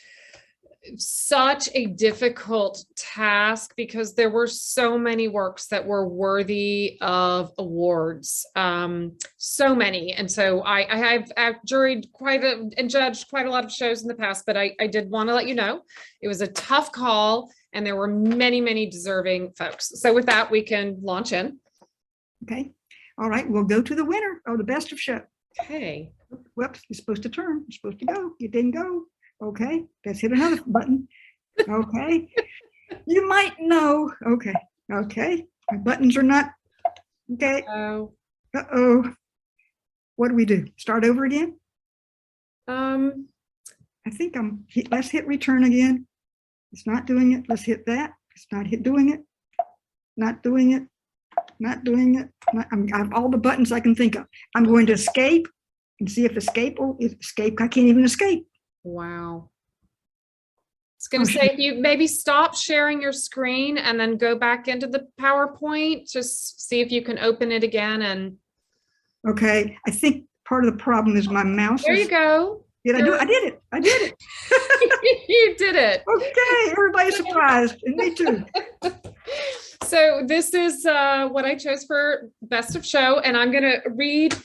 such a difficult task because there were so many works that were worthy of awards, so many. And so I've juried and judged quite a lot of shows in the past, but I did want to let you know it was a tough call and there were many, many deserving folks. So with that, we can launch in. Okay. All right. We'll go to the winner of the Best of Show. Okay. Whoops, you're supposed to turn. You're supposed to go. You didn't go. Okay. Let's hit another button. Okay. You might know. Okay. Okay. My buttons are not. Okay. Oh. Uh-oh. What do we do? Start over again? I think let's hit return again. It's not doing it. Let's hit that. It's not doing it. Not doing it. Not doing it. I have all the buttons I can think of. I'm going to escape and see if escape will escape. I can't even escape. Wow. It's going to say if you maybe stop sharing your screen and then go back into the PowerPoint, just see if you can open it again. And okay, I think part of the problem is my mouse. There you go. Did I do it? I did it. I did it. You did it. Okay, everybody's surprised, and me too. So this is what I chose for Best of Show, and I'm going to read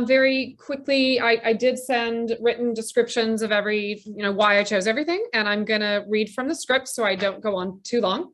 very quickly. I did send written descriptions of every, why I chose everything, and I'm going to read from the script so I don't go on too long.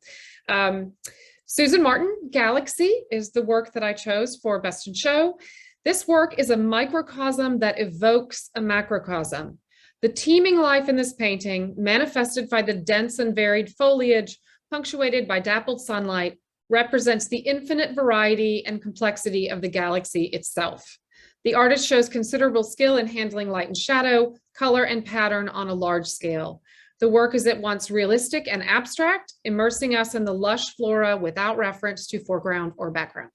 Susan Martin, Galaxy is the work that I chose for Best in Show. This work is a microcosm that evokes a macrocosm. The teeming life in this painting, manifested by the dense and varied foliage, punctuated by dappled sunlight, represents the infinite variety and complexity of the galaxy itself. The artist shows considerable skill in handling light and shadow, color and pattern on a large scale. The work is at once realistic and abstract, immersing us in the lush flora without reference to foreground or background.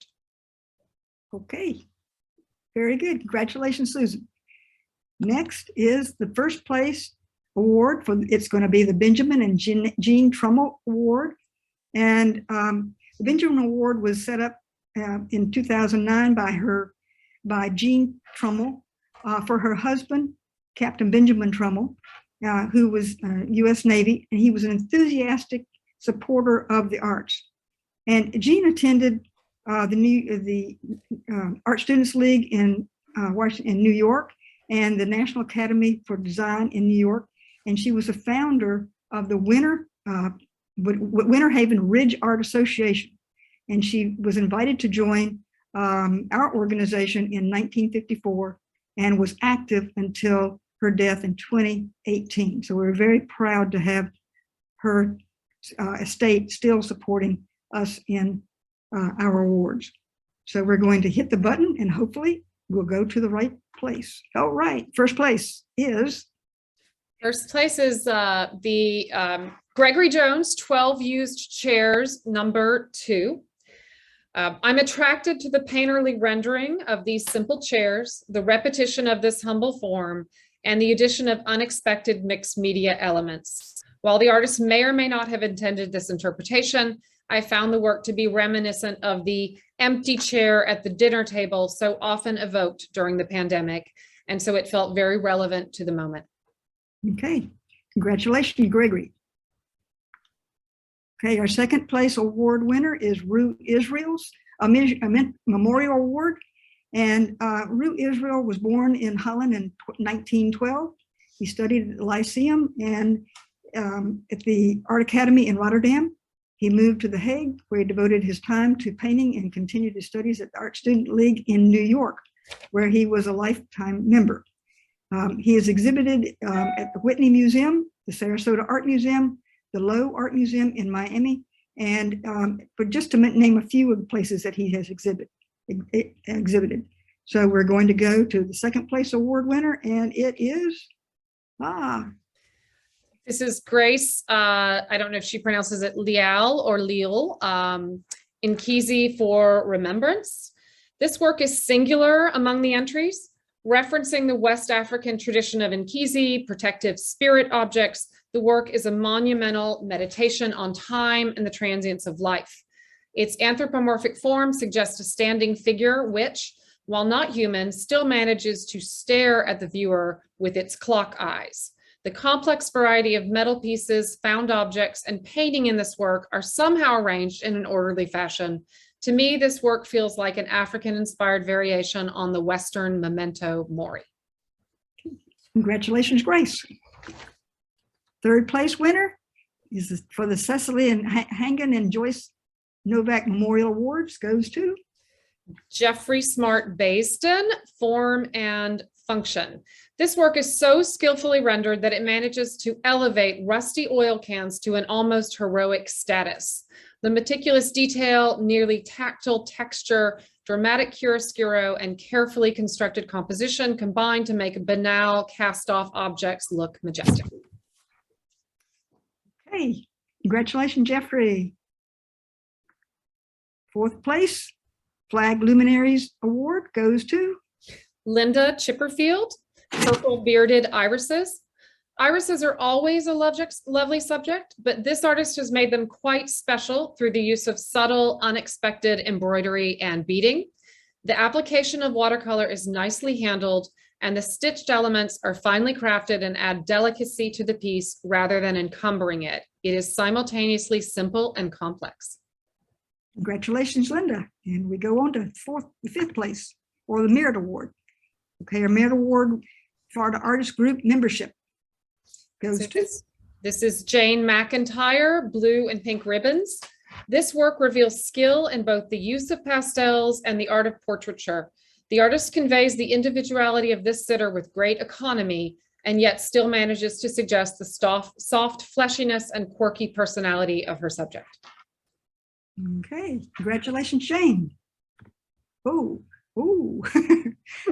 Okay, very good. Congratulations, Susan. Next is the first place award for, it's going to be the Benjamin and Jean Trummel Award. And the Benjamin Award was set up in 2009 by Jean Trummel for her husband, Captain Benjamin Trummel, who was U.S. Navy, and he was an enthusiastic supporter of the arts. And Jean attended the Art Students League in Washington, in New York, and the National Academy for Design in New York. And she was a founder of the Winter Haven Ridge Art Association. And she was invited to join our organization in 1954 and was active until her death in 2018. So we're very proud to have her estate still supporting us in our awards. So we're going to hit the button and hopefully we'll go to the right place. All right, first place is? First place is the Gregory Jones 12 Used Chairs, number 2. I'm attracted to the painterly rendering of these simple chairs, the repetition of this humble form, and the addition of unexpected mixed media elements. While the artist may or may not have intended this interpretation, I found the work to be reminiscent of the empty chair at the dinner table so often evoked during the pandemic, and so it felt very relevant to the moment. Okay, congratulations, Gregory. Okay, our second place award winner is Rue Israel's Memorial Award. And Rue Israel was born in Holland in 1912. He studied at the Lyceum and at the Art Academy in Rotterdam. He moved to The Hague, where he devoted his time to painting and continued his studies at the Art Student League in New York, where he was a lifetime member. He is exhibited at the Whitney Museum, the Sarasota Art Museum, the Lowe Art Museum in Miami, and but just to name a few of the places that he has exhibited. So we're going to go to the second place award winner, and it is, This is Grace, I don't know if she pronounces it Lial or Leal, Nkisi for Remembrance. This work is singular among the entries, referencing the West African tradition of Nkisi, protective spirit objects. The work is a monumental meditation on time and the transience of life. Its anthropomorphic form suggests a standing figure which, while not human, still manages to stare at the viewer with its clock eyes. The complex variety of metal pieces, found objects, and painting in this work are somehow arranged in an orderly fashion. To me, this work feels like an African-inspired variation on the Western memento mori. Congratulations, Grace. Third place winner is for the Cecily and Hangen and Joyce Novak Memorial Awards goes to Jeffrey Smart Baisden, Form and Function. This work is so skillfully rendered that it manages to elevate rusty oil cans to an almost heroic status. The meticulous detail, nearly tactile texture, dramatic chiaroscuro, and carefully constructed composition combine to make banal cast-off objects look majestic. Okay, congratulations, Jeffrey. Fourth place, Flag Luminaries Award goes to Linda Chipperfield, Purple Bearded Irises. Irises are always a lovely subject, but this artist has made them quite special through the use of subtle, unexpected embroidery and beading. The application of watercolor is nicely handled, and the stitched elements are finely crafted and add delicacy to the piece rather than encumbering it. It is simultaneously simple and complex. Congratulations, Linda. And we go on to fifth place for the Merit Award. Okay, our Merit Award, Florida Artist Group membership goes So to. this is Jane Mcintyre, blue and pink ribbons. This work reveals skill in both the use of pastels and the art of portraiture. The artist conveys the individuality of this sitter with great economy, and yet still manages to suggest the soft fleshiness and quirky personality of her subject. Okay, congratulations, Jane. Oh,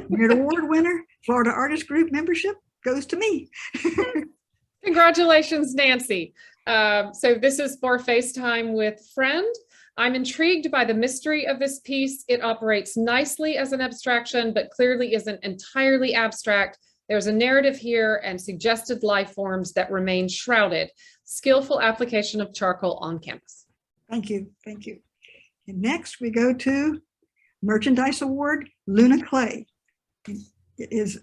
Merit Award winner, Florida Artist Group membership goes to me. Congratulations, Nancy. So this is for FaceTime with Friend. I'm intrigued by the mystery of this piece. It operates nicely as an abstraction, but clearly isn't entirely abstract. There's a narrative here and suggested life forms that remain shrouded. Skillful application of charcoal on canvas. Thank you, thank you. And next we go to Merchandise Award, Luna Clay. This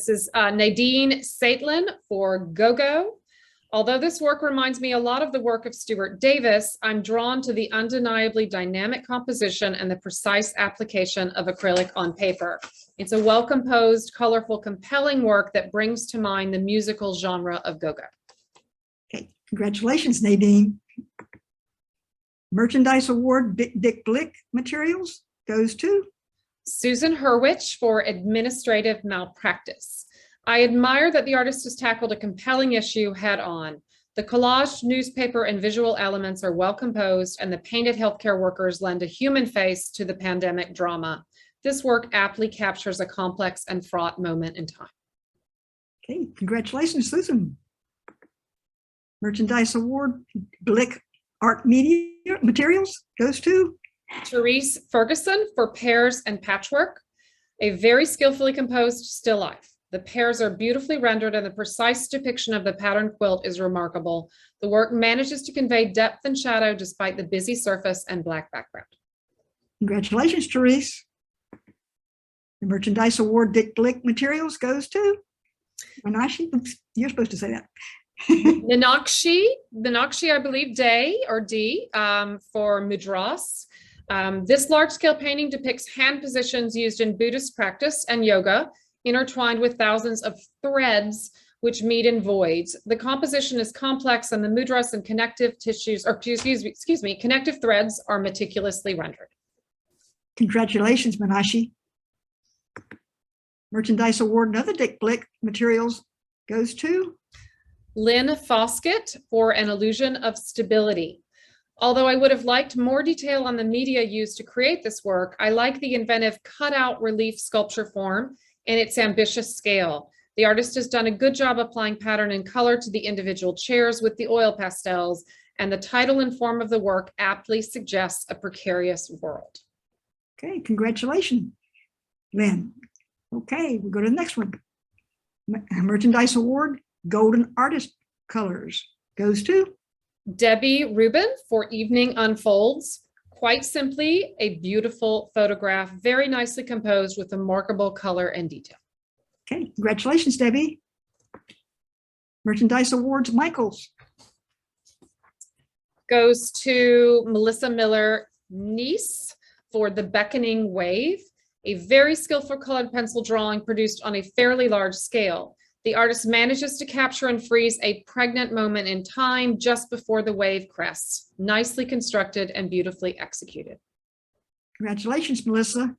is Nadine Saitlin for Go-Go. Although this work reminds me a lot of the work of Stuart Davis, I'm drawn to the undeniably dynamic composition and the precise application of acrylic on paper. It's a well-composed, colorful, compelling work that brings to mind the musical genre of go-go. Okay, congratulations, Nadine. Merchandise Award, Dick Blick Materials goes to Susan Hurwitch for Administrative Malpractice. I admire that the artist has tackled a compelling issue head on. The collaged newspaper and visual elements are well composed, and the painted healthcare workers lend a human face to the pandemic drama. This work aptly captures a complex and fraught moment in time. Okay, congratulations, Susan. Merchandise Award, Blick Art Media Materials goes to Teresa Ferguson for Pears and Patchwork, a very skillfully composed still life. The pears are beautifully rendered and the precise depiction of the pattern quilt is remarkable. The work manages to convey depth and shadow despite the busy surface and black background. Congratulations, Therese. The Merchandise Award, Dick Blick Materials goes to Manashi. Oops, you're supposed to say that. Minakshi, I believe, Day or D for Mudras. This large-scale painting depicts hand positions used in Buddhist practice and yoga, intertwined with thousands of threads which meet in voids. The composition is complex and the mudras and connective tissues, or excuse me, connective threads are meticulously rendered. Congratulations, Manashi. Merchandise Award, another Dick Blick Materials goes to Lynn Foskett for An Illusion of Stability. Although I would have liked more detail on the media used to create this work, I like the inventive cutout relief sculpture form and its ambitious scale. The artist has done a good job applying pattern and color to the individual chairs with the oil pastels, and the title and form of the work aptly suggests a precarious world. Okay, congratulations, Lynn. Okay, we'll go to the next one. Merchandise Award, Golden Artist Colors goes to Debbie Rubin for Evening Unfolds. Quite simply, a beautiful photograph, very nicely composed with remarkable color and detail. Okay, congratulations, Debbie. Merchandise Awards, Michaels. Goes to Melissa Miller Niece for The Beckoning Wave, a very skillful colored pencil drawing produced on a fairly large scale. The artist manages to capture and freeze a pregnant moment in time just before the wave crests. Nicely constructed and beautifully executed. Congratulations, Melissa.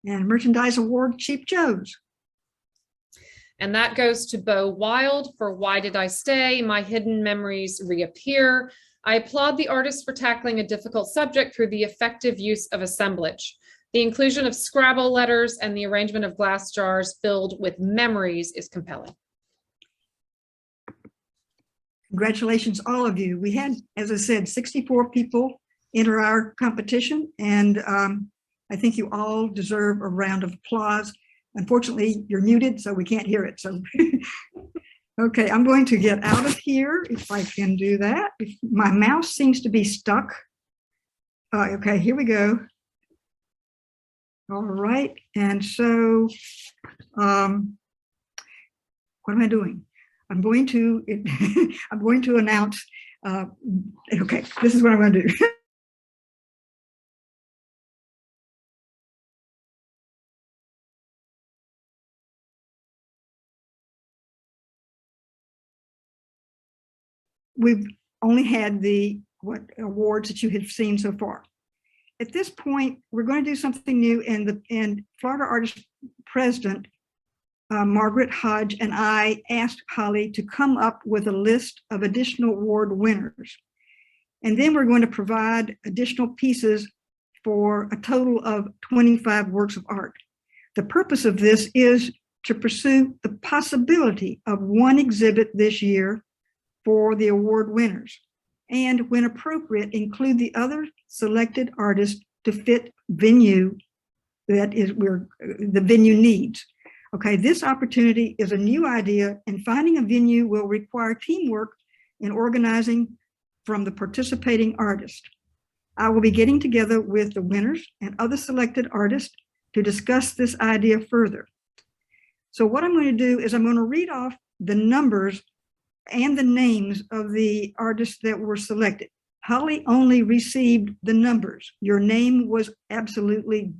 And Merchandise Award, Cheap Joe's. And that goes to Bo Wild for Why Did I Stay? My Hidden Memories Reappear. I applaud the artist for tackling a difficult subject through the effective use of assemblage. The inclusion of Scrabble letters and the arrangement of glass jars filled with memories is compelling. Congratulations, all of you. We had, as I said, 64 people enter our competition, and I think you all deserve a round of applause. Unfortunately, you're muted, so we can't hear it. So, okay, I'm going to get out of here if I can do that. My mouse seems to be stuck. Okay, here we go. All right, and so what am I doing? I'm going to I'm going to announce Okay, this is what I'm going to do. We've only had the awards that you have seen so far. At this point, we're going to do something new, and Florida Artist President Margaret Hodge and I asked Holly to come up with a list of additional award winners. And then we're going to provide additional pieces for a total of 25 works of art. The purpose of this is to pursue the possibility of one exhibit this year for the award winners, and when appropriate, include the other selected artists to fit venue that is where the venue needs. Okay, this opportunity is a new idea, and finding a venue will require teamwork in organizing from the participating artists. I will be getting together with the winners and other selected artists to discuss this idea further. So what I'm going to do is I'm going to read off the numbers and the names of the artists that were selected. Holly only received the numbers. Your name was absolutely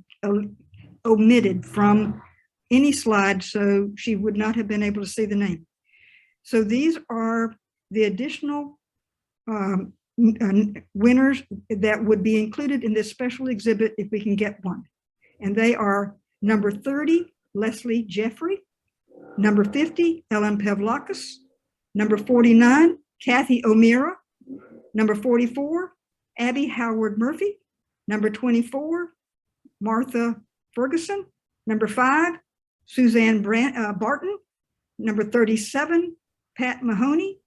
omitted from any slide, so she would not have been able to see the name. So these are the additional winners that would be included in this special exhibit if we can get one. And they are number 30, Leslie Jeffrey, number 50, Ellen Pavlakis, number 49, Kathy O'Meara, number 44, Abby Howard Murphy, number 24, Martha Ferguson, number 5, Suzanne Barton, number 37, Pat Mahoney,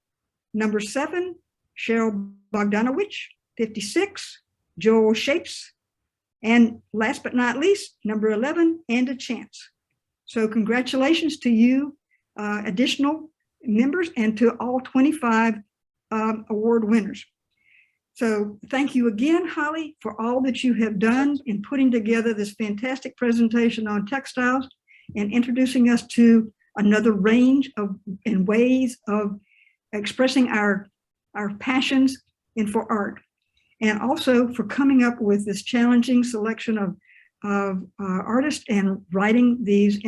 number 7, Cheryl Bogdanovich, 56, Joel Shapes, and last but not least, number 11, Anda Chance. So congratulations to you, additional members, and to all 25 award winners. So thank you again, Holly, for all that you have done in putting together this fantastic presentation on textiles and introducing us to another range of and ways of expressing our passions and for art, and also for coming up with this challenging selection of artists and writing these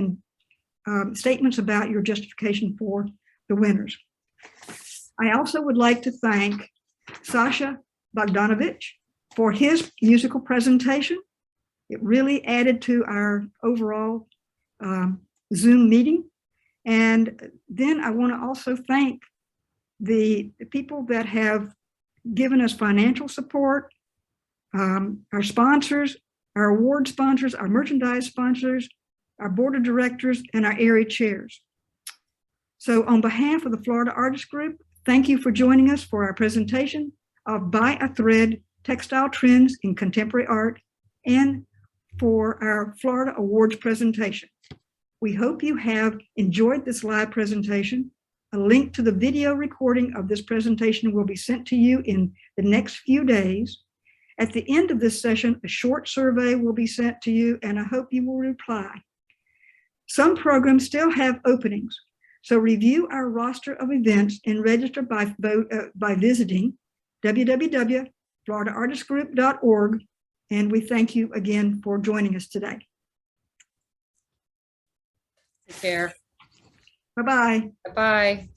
statements about your justification for the winners. I also would like to thank Sasha Bogdanovich for his musical presentation. It really added to our overall Zoom meeting. And then I want to also thank the people that have given us financial support, our sponsors, our award sponsors, our merchandise sponsors, our board of directors, and our area chairs. So on behalf of the Florida Artist Group, thank you for joining us for our presentation of By a Thread, Textile Trends in Contemporary Art, and for our Florida Awards presentation. We hope you have enjoyed this live presentation. A link to the video recording of this presentation will be sent to you in the next few days. At the end of this session, a short survey will be sent to you, and I hope you will reply. Some programs still have openings, so review our roster of events and register by visiting www.floridaartistgroup.org, and we thank you again for joining us today. Take care. Bye-bye. Bye-bye.